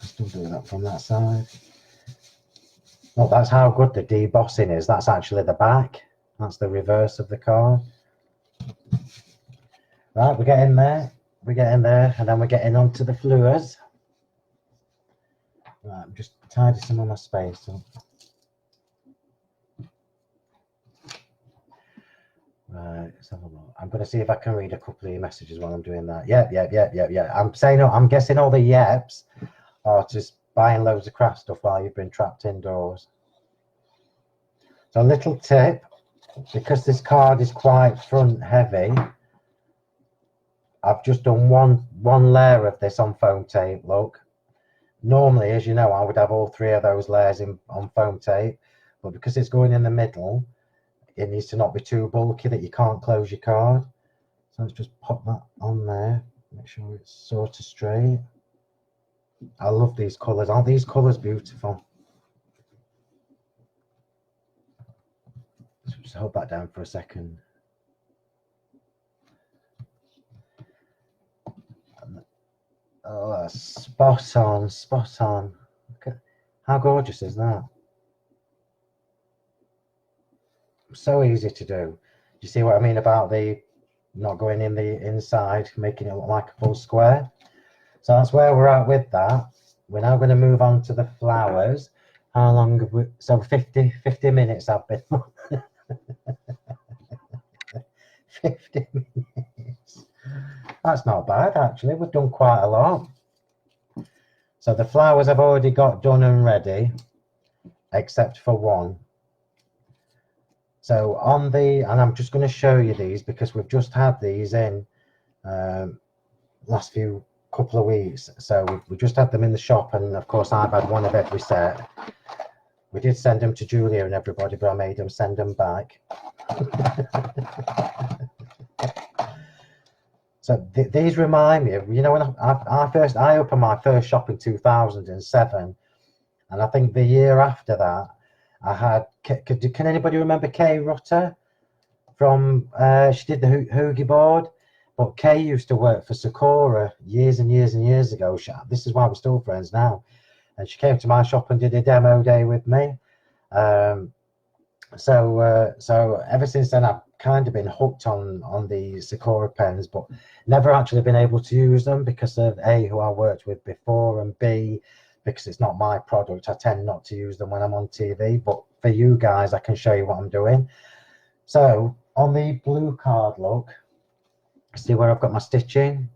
Still do that from that side. Oh, that's how good the debossing is. That's actually the back. That's the reverse of the card. Right, we're getting there. We're getting there, and then we're getting onto the fleurs. Right, I'm just tidy some of my space up. Right, let's have a look. I'm going to see if I can read a couple of your messages while I'm doing that. Yeah. I'm guessing all the yeps are just buying loads of craft stuff while you've been trapped indoors. So a little tip, because this card is quite front heavy, I've just done one layer of this on foam tape, look. Normally, as you know, I would have all 3 of those layers on foam tape, but because it's going in the middle, it needs to not be too bulky that you can't close your card. So let's just pop that on there, make sure it's sort of straight. I love these colours. Aren't these colours beautiful? So just hold that down for a second. Oh, spot on, spot on. Okay. How gorgeous is that? So easy to do. You see what I mean about the not going in the inside, making it look like a full square? So that's where we're at with that. We're now going to move on to the flowers. How long have we? So 50 minutes I've been. 50 minutes. That's not bad, actually. We've done quite a lot. So the flowers I've already got done and ready, except for one. So on the, and I'm just going to show you these because we've just had these in last few couple of weeks. So we just had them in the shop, and of course I've had one of every set. We did send them to Julia and everybody, but I made them send them back. So these remind me of, you know, when I opened my first shop in 2007, and I think the year after that I had, can anybody remember Kay Rutter from, she did the Hoogie board, but Kay used to work for Sakura years and years and years ago. This is why we're still friends now, and she came to my shop and did a demo day with me. So ever since then I've kind of been hooked on the Sakura pens, but never actually been able to use them because of A, who I worked with before, and B, because it's not my product. I tend not to use them when I'm on TV, but for you guys I can show you what I'm doing. So on the blue card, look, see where I've got my stitching,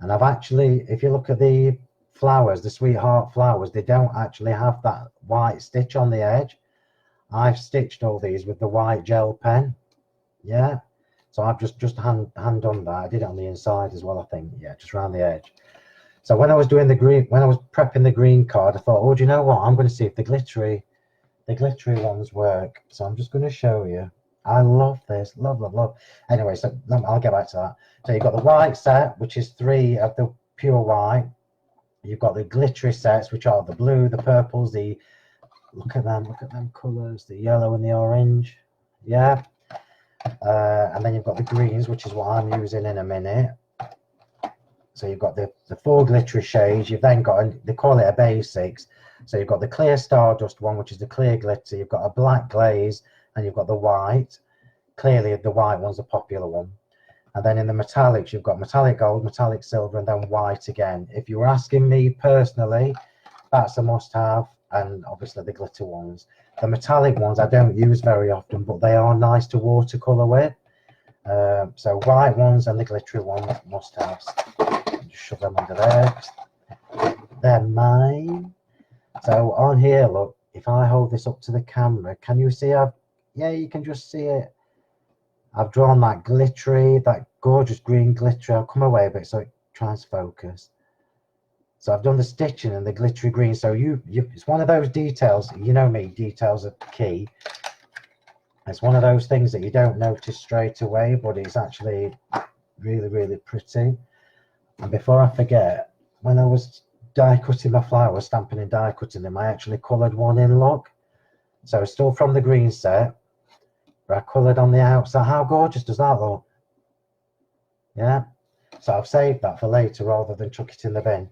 and I've actually, if you look at the flowers, the sweetheart flowers, they don't actually have that white stitch on the edge. I've stitched all these with the white gel pen. Yeah, so I've just hand done that. I did it on the inside as well, I think. Yeah, just around the edge. So when I was doing the green, when I was prepping the green card, I thought, oh, do you know what? I'm going to see if the glittery ones work. So I'm just going to show you. I love this, love, love, love. Anyway, so I'll get back to that. So you've got the white set, which is 3 of the pure white. You've got the glittery sets, which are the blue, the purples, the, look at them colours, the yellow and the orange. Yeah. And then you've got the greens, which is what I'm using in a minute. So you've got the 4 glittery shades. You've then got, they call it a basics. So you've got the clear stardust one, which is the clear glitter. You've got a black glaze, and you've got the white. Clearly the white one's a popular one. And then in the metallics, you've got metallic gold, metallic silver, and then white again. If you were asking me personally, that's a must-have, and obviously the glitter ones. The metallic ones I don't use very often, but they are nice to watercolour with. So white ones and the glittery ones must-haves. Just shove them under there. They're mine. So on here, look, if I hold this up to the camera, can you see? Yeah, you can just see it. I've drawn that glittery, that gorgeous green glittery. I'll come away a bit so it tries to focus. So I've done the stitching and the glittery green. So it's one of those details, you know me, details are key. It's one of those things that you don't notice straight away, but it's actually really, really pretty. And before I forget, when I was die cutting my flowers, stamping and die cutting them, I actually coloured one in, look. So it's still from the green set, but I coloured on the outside. How gorgeous does that look? Yeah. So I've saved that for later rather than chuck it in the bin.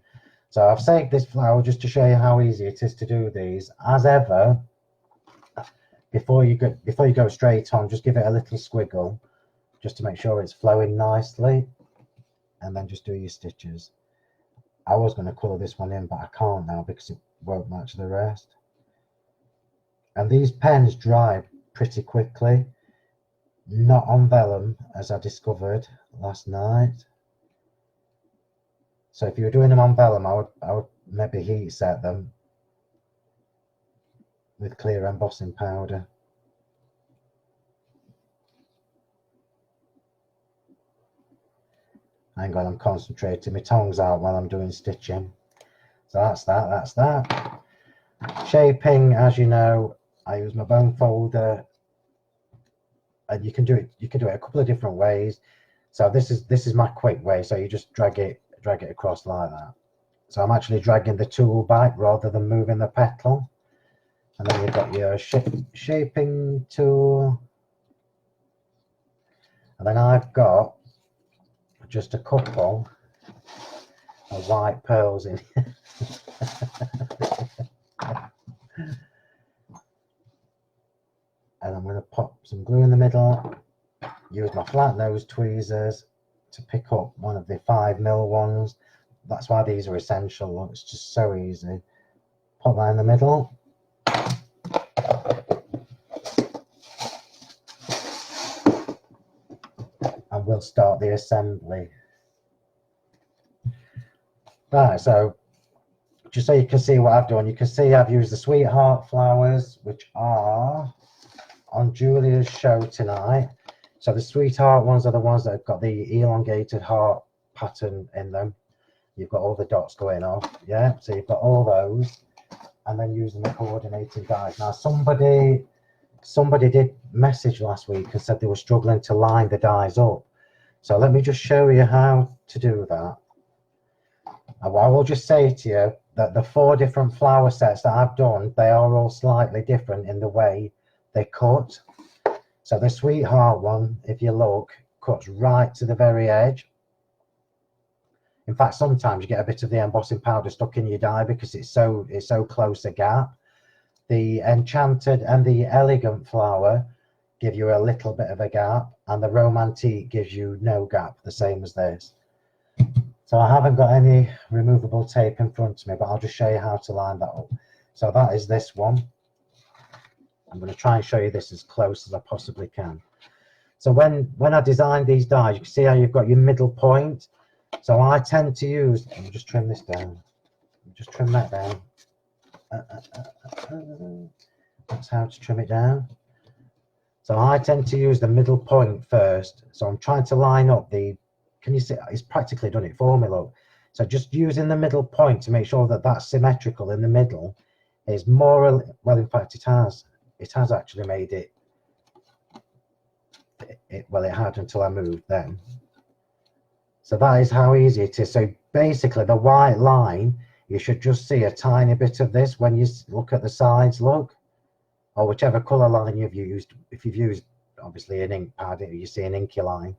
So I've saved this flower just to show you how easy it is to do these. As ever, before you go straight on, just give it a little squiggle just to make sure it's flowing nicely, and then just do your stitches. I was going to colour this one in, but I can't now because it won't match the rest. And these pens dry pretty quickly, not on vellum as I discovered last night. So if you were doing them on vellum, I would maybe heat set them with clear embossing powder. Hang on, I'm concentrating. My tongue's out while I'm doing stitching. So that's that. Shaping, as you know, I use my bone folder, and you can do it a couple of different ways. So this is my quick way. So you just drag it across like that. So I'm actually dragging the tool back rather than moving the petal. And then you've got your shaping tool. And then I've got just a couple of white pearls in here. And I'm going to pop some glue in the middle, use my flat nose tweezers to pick up one of the 5mm ones. That's why these are essential. Look, it's just so easy. Pop that in the middle. And we'll start the assembly. Right, so just so you can see what I've done, you can see I've used the sweetheart flowers, which are on Julia's show tonight. So the sweetheart ones are the ones that have got the elongated heart pattern in them. You've got all the dots going off, yeah? So you've got all those, and then using the coordinating dies. Now, somebody did message last week and said they were struggling to line the dies up. So let me just show you how to do that. I will just say to you that the 4 different flower sets that I've done, they are all slightly different in the way they cut. So the Sweetheart one, if you look, cuts right to the very edge. In fact, sometimes you get a bit of the embossing powder stuck in your die because it's so close a gap. The Enchanted and the Elegant flower give you a little bit of a gap, and the Romantique gives you no gap, the same as this. So I haven't got any removable tape in front of me, but I'll just show you how to line that up. So that is this one. I'm going to try and show you this as close as I possibly can. So when I design these dies, you can see how you've got your middle point. So I tend to use, let me just trim this down. Just trim that down. That's how to trim it down. So I tend to use the middle point first. So I'm trying to line up the, can you see, it's practically done it for me, look. So just using the middle point to make sure that that's symmetrical in the middle is more, well, in fact, it has actually made it, well, it had until I moved then. So that is how easy it is. So basically the white line, you should just see a tiny bit of this when you look at the sides, look, or whichever color line you've used. If you've used obviously an ink pad, you see an inky line,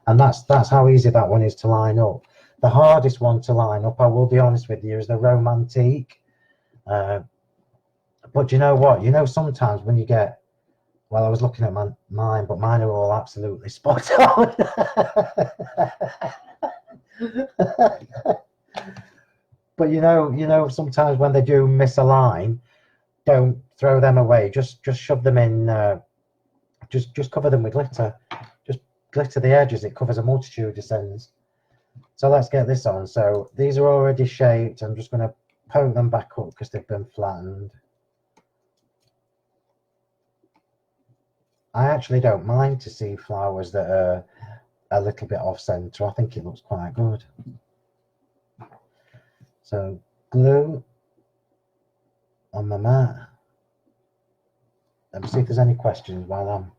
and that's how easy that one is to line up. The hardest one to line up, I will be honest with you, is the Romantique. But you know what? You know, sometimes when you get, well, I was looking at mine, but mine are all absolutely spot on. But you know, sometimes when they do miss a line, don't throw them away. Just shove them in. Just cover them with glitter. Just glitter the edges. It covers a multitude of sins. So let's get this on. So these are already shaped. I'm just going to poke them back up because they've been flattened. I actually don't mind to see flowers that are a little bit off center. I think it looks quite good. So glue on my mat. Let me see if there's any questions while I'm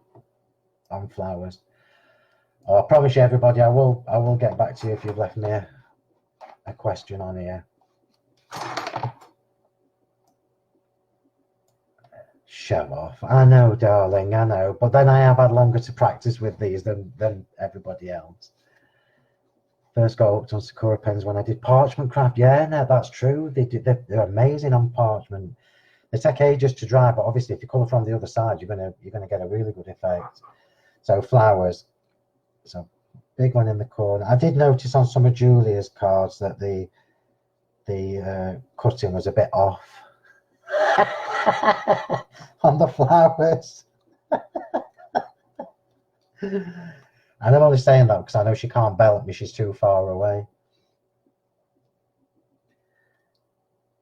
on flowers. Oh, I promise you, everybody, I will get back to you if you've left me a question on here. Show off. I know, darling, I know. But then I have had longer to practice with these than everybody else. First got hooked on Sakura pens when I did parchment craft. Yeah, no, that's true. They're amazing on parchment. They take ages to dry, but obviously if you colour from the other side, you're gonna get a really good effect. So flowers. So big one in the corner. I did notice on some of Julia's cards that the cutting was a bit off on the flowers. And I'm only saying that because I know she can't belt me, she's too far away.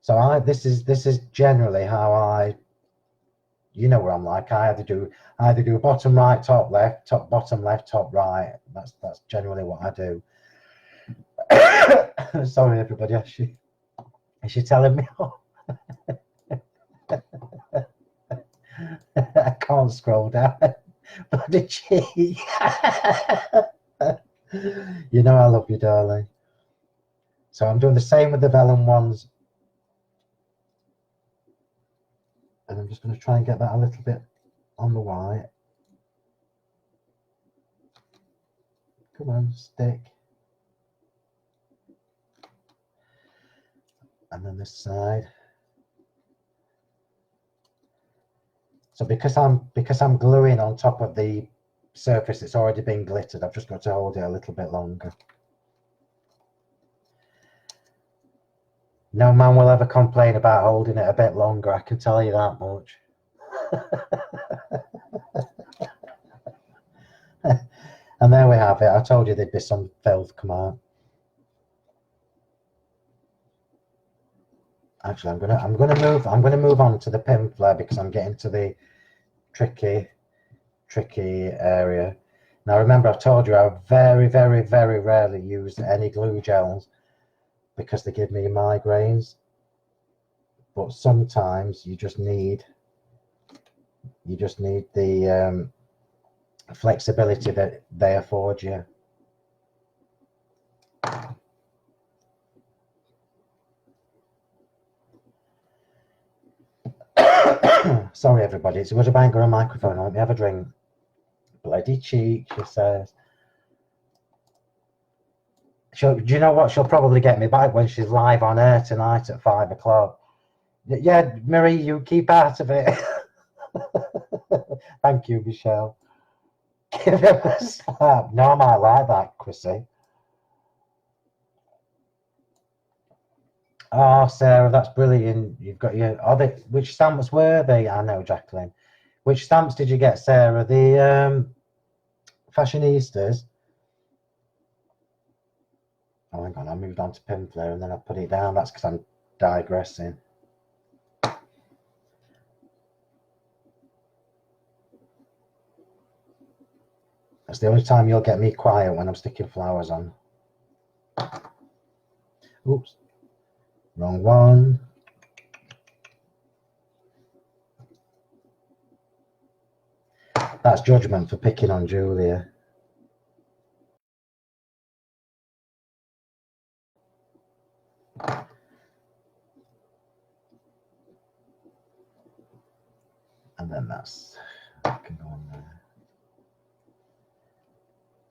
So this is generally how I, you know what I'm like. I either do bottom right, top left, top bottom left, top right. That's generally what I do. Sorry everybody, is she telling me off? I can't scroll down. Bloody cheek. You know I love you, darling. So I'm doing the same with the vellum ones. And I'm just going to try and get that a little bit on the white. Come on, stick. And then this side. So because I'm gluing on top of the surface that's already been glittered, I've just got to hold it a little bit longer. No man will ever complain about holding it a bit longer, I can tell you that much. And there we have it. I told you there'd be some filth come out. Actually, I'm gonna move on to the pin flare because I'm getting to the tricky area. Now remember, I've told you I very rarely use any glue gels. because they give me migraines. But sometimes you just need the flexibility that they afford you. Sorry, everybody. It's a good banger on microphone. Let me have a drink. Bloody cheek, she says. Do you know what? She'll probably get me back when she's live on air tonight at 5 o'clock. Yeah, Marie, you keep out of it. Thank you, Michelle. Give him a slap. No, I might like that, Chrissy. Oh, Sarah, that's brilliant. You've got your... which stamps were they? I know, Jacqueline. Which stamps did you get, Sarah? The Fashionistas? Oh, hang on, I moved on to Pimflare and then I put it down. That's because I'm digressing. That's the only time you'll get me quiet, when I'm sticking flowers on. Oops. Wrong one. That's judgment for picking on Julia. And then that's... can go on there.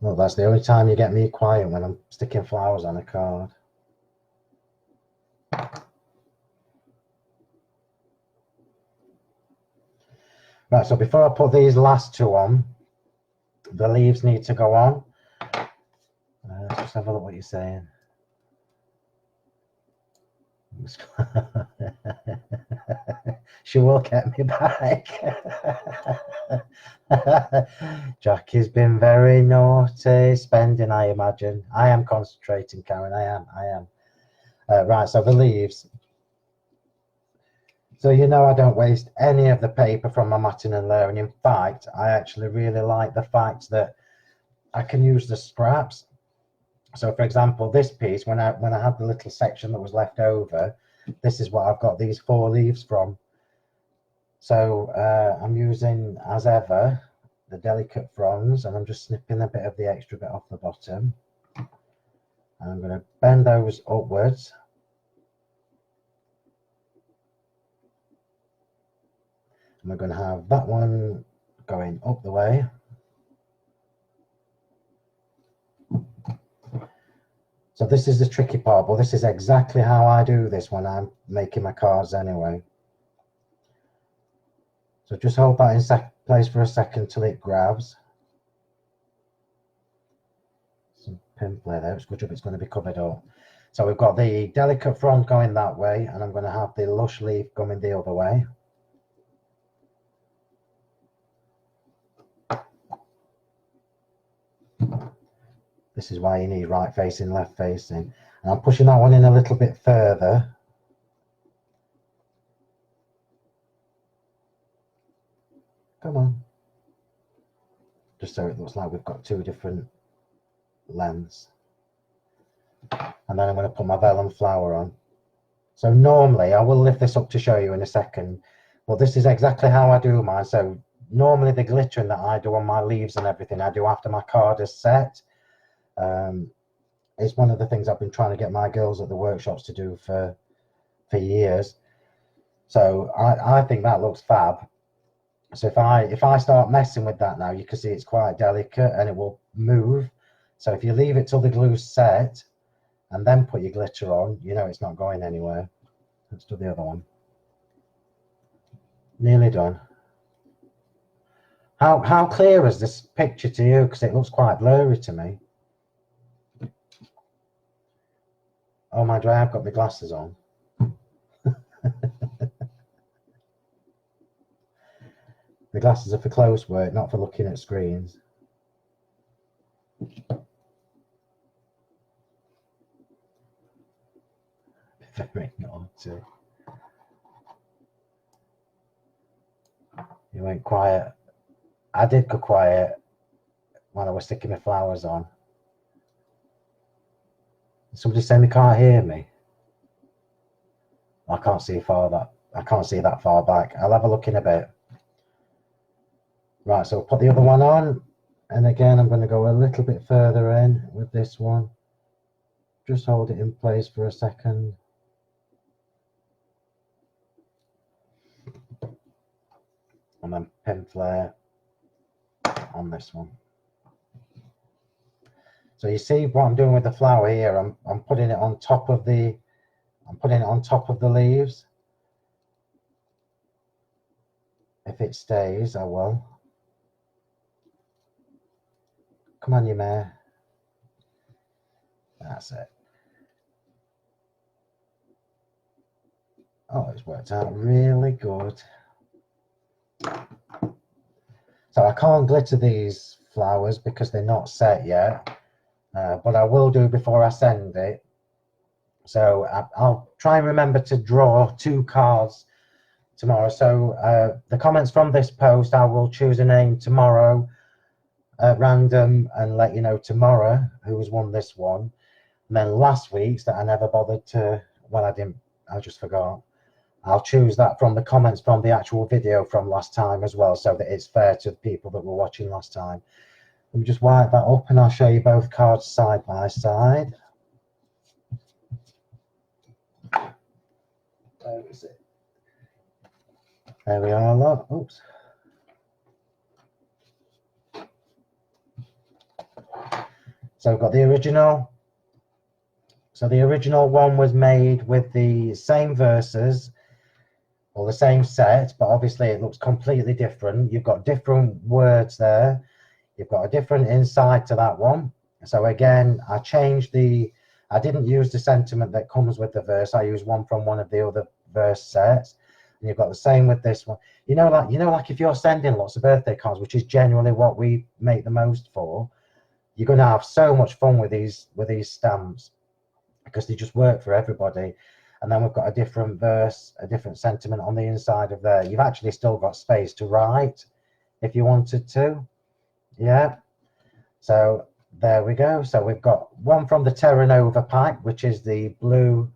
Well, that's the only time you get me quiet, when I'm sticking flowers on a card. Right, so before I put these last two on, the leaves need to go on. Just have a look what you're saying. She will get me back. Jackie's been very naughty, spending, I imagine. I am concentrating, Karen. I am. Right, so the leaves. So you know I don't waste any of the paper from my matting and layering. In fact, I actually really like the fact that I can use the scraps. So for example, this piece, when I had the little section that was left over, this is what I've got these 4 leaves from. So I'm using, as ever, the delicate fronds, and I'm just snipping a bit of the extra bit off the bottom. And I'm going to bend those upwards. And we're going to have that one going up the way. So this is the tricky part, but this is exactly how I do this when I'm making my cards anyway. So just hold that in place for a second till it grabs. Some Pimflare there, it's good job it's going to be covered up. So we've got the delicate front going that way, and I'm going to have the lush leaf going the other way. This is why you need right facing, left facing. And I'm pushing that one in a little bit further. Come on. Just so it looks like we've got 2 different lengths. And then I'm going to put my vellum flower on. So normally, I will lift this up to show you in a second, but this is exactly how I do mine. So normally the glittering that I do on my leaves and everything, I do after my card is set. It's one of the things I've been trying to get my girls at the workshops to do for years. So I think that looks fab. So if I start messing with that now, you can see it's quite delicate and it will move. So if you leave it till the glue's set and then put your glitter on, you know it's not going anywhere. Let's do the other one. Nearly done. How clear is this picture to you? Because it looks quite blurry to me. Oh my God, I've got my glasses on. The glasses are for close work, not for looking at screens. Very naughty. You went quiet. I did go quiet when I was sticking my flowers on. Somebody saying they can't hear me. I can't see that far back. I'll have a look in a bit. Right, so put the other one on, and again I'm going to go a little bit further in with this one. Just hold it in place for a second. And then pin flare on this one. So you see what I'm doing with the flower here. I'm putting it on top of the leaves. If it stays, I will. Come on, you mare. That's it. Oh, it's worked out really good. So I can't glitter these flowers because they're not set yet, but I will do before I send it. So I'll try and remember to draw 2 cards tomorrow. So the comments from this post, I will choose a name tomorrow at random and let you know tomorrow who has won this one. And then last week's that I never bothered to, well, I just forgot. I'll choose that from the comments from the actual video from last time as well, so that it's fair to the people that were watching last time. Let me just wipe that up and I'll show you both cards side by side. Where is it? There we are, look. Oops. So we've got the original. So the original one was made with the same verses, or the same set, but obviously it looks completely different. You've got different words there. You've got a different inside to that one. So again, I didn't use the sentiment that comes with the verse. I used one from one of the other verse sets. And you've got the same with this one. Like if you're sending lots of birthday cards, which is generally what we make the most for, you're going to have so much fun with these stamps because they just work for everybody. And then we've got a different verse, a different sentiment on the inside of there. You've actually still got space to write if you wanted to. Yeah. So there we go. So we've got one from the Terra Nova pack, which is the blue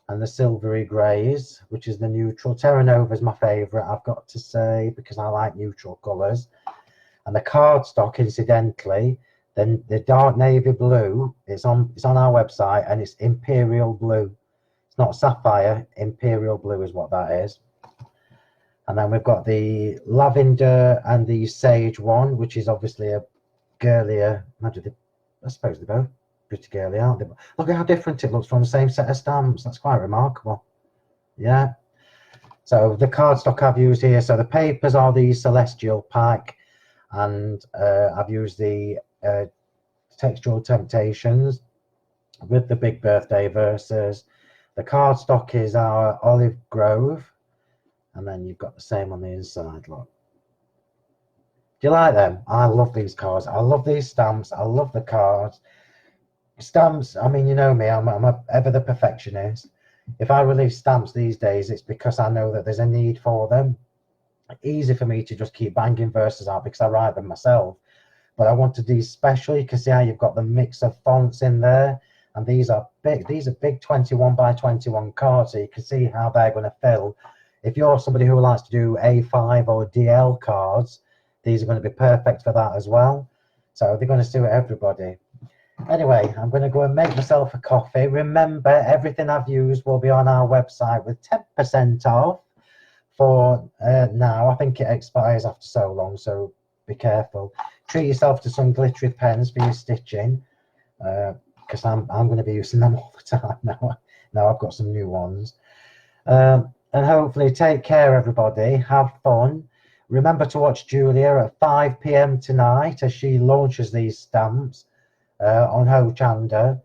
and the silvery greys, which is the neutral. Terra Nova is my favorite, I've got to say, because I like neutral colors. And the cardstock, incidentally, then the dark navy blue, it's on our website, and it's imperial blue. It's not sapphire, imperial blue is what that is. And then we've got the lavender and the sage one, which is obviously a girlier. I suppose they're both pretty girly, aren't they? Look at how different it looks from the same set of stamps. That's quite remarkable. Yeah. So the cardstock I've used here. So the papers are the Celestial pack, and I've used the Textual Temptations with the big birthday verses. The cardstock is our Olive Grove, and then you've got the same on the inside. Look. Do you like them? I love these cards. I love these stamps. I love the cards. Stamps, I mean, you know me, I'm ever the perfectionist. If I release stamps these days, it's because I know that there's a need for them. Easy for me to just keep banging verses out because I write them myself. But I wanted these special. You can see how you've got the mix of fonts in there. And these are big 21 by 21 cards, so you can see how they're going to fill. If you're somebody who likes to do A5 or DL cards, these are going to be perfect for that as well. So they're going to suit everybody. Anyway, I'm going to go and make myself a coffee. Remember, everything I've used will be on our website with 10% off for now. I think it expires after so long, so be careful. Treat yourself to some glittery pens for your stitching. Because I'm going to be using them all the time now. Now I've got some new ones. And hopefully take care, everybody. Have fun. Remember to watch Julia at 5 p.m. tonight as she launches these stamps on Ho Chanda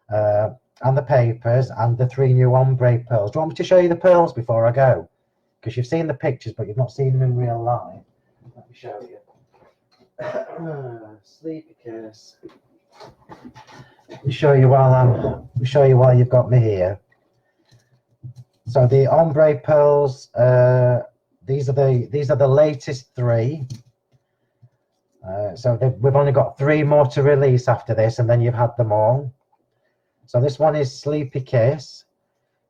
and the papers and the 3 new ombre pearls. Do you want me to show you the pearls before I go? Because you've seen the pictures, but you've not seen them in real life. Let me show you. Sleepy kiss. Let me show you while you've got me here. So the ombre pearls, these are the latest 3. So we've only got 3 more to release after this, and then you've had them all. So this one is Sleepy Kiss.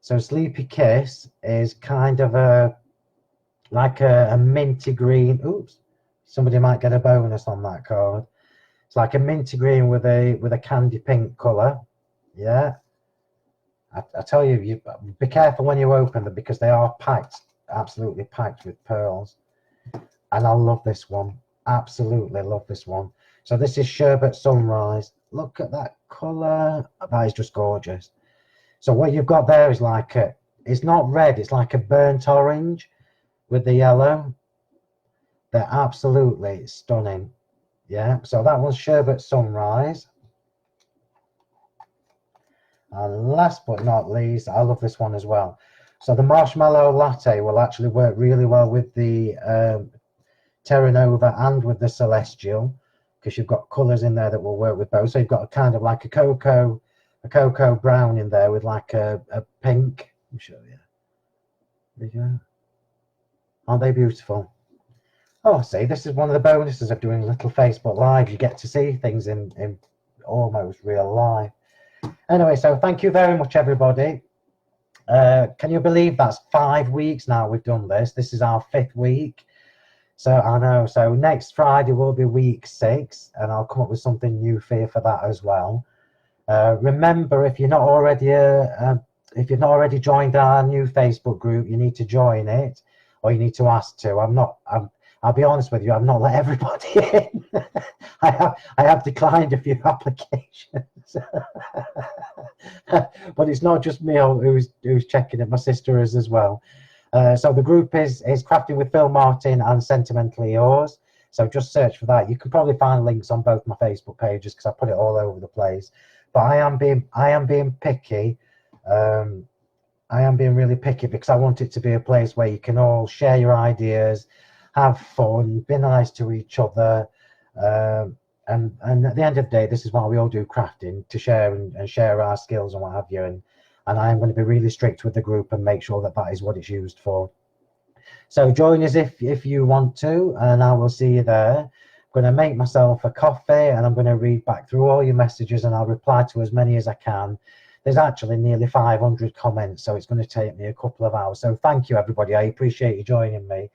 So Sleepy Kiss is kind of a like a minty green. Oops, somebody might get a bonus on that card. It's like a minty green with a candy pink colour. Yeah. I tell you, you be careful when you open them because they are packed, absolutely packed with pearls. And I love this one. Absolutely love this one. So this is Sherbet Sunrise. Look at that colour. That is just gorgeous. So what you've got there is like it's not red, it's like a burnt orange with the yellow. They're absolutely stunning. Yeah, so that one's Sherbet Sunrise. And last but not least, I love this one as well. So the Marshmallow Latte will actually work really well with the Terra Nova and with the Celestial, because you've got colours in there that will work with both. So you've got a kind of like a cocoa brown in there with like a pink. Let me show you. There you go. Aren't they beautiful? Oh, see, this is one of the bonuses of doing little Facebook Live. You get to see things in almost real life. Anyway, so thank you very much, everybody. Can you believe that's 5 weeks now we've done this? This is our 5th week. So I know. So next Friday will be week 6, and I'll come up with something new for you for that as well. Remember, if you're not already joined our new Facebook group, you need to join it, or you need to ask to. I'll be honest with you, I've not let everybody in. I have declined a few applications. But it's not just me who's checking it, my sister is as well. So the group is Crafting with Phil Martin and Sentimentally Yours. So just search for that. You can probably find links on both my Facebook pages because I put it all over the place. But I am being picky. I am being really picky because I want it to be a place where you can all share your ideas, have fun, be nice to each other, and at the end of the day, this is why we all do crafting, to share and share our skills and what have you. And I am going to be really strict with the group and make sure that that is what it's used for. So join us if you want to, and I will see you there. I'm going to make myself a coffee, and I'm going to read back through all your messages, and I'll reply to as many as I can. There's actually nearly 500 comments, so it's going to take me a couple of hours. So thank you, everybody. I appreciate you joining me.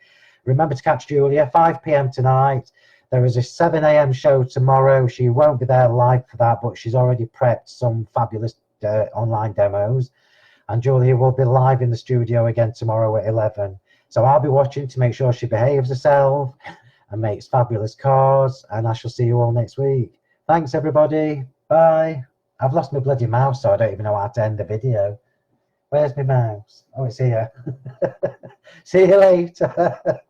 Remember to catch Julia, 5 p.m. tonight. There is a 7 a.m. show tomorrow. She won't be there live for that, but she's already prepped some fabulous online demos. And Julia will be live in the studio again tomorrow at 11. So I'll be watching to make sure she behaves herself and makes fabulous cards. And I shall see you all next week. Thanks, everybody. Bye. I've lost my bloody mouse, so I don't even know how to end the video. Where's my mouse? Oh, it's here. See you later.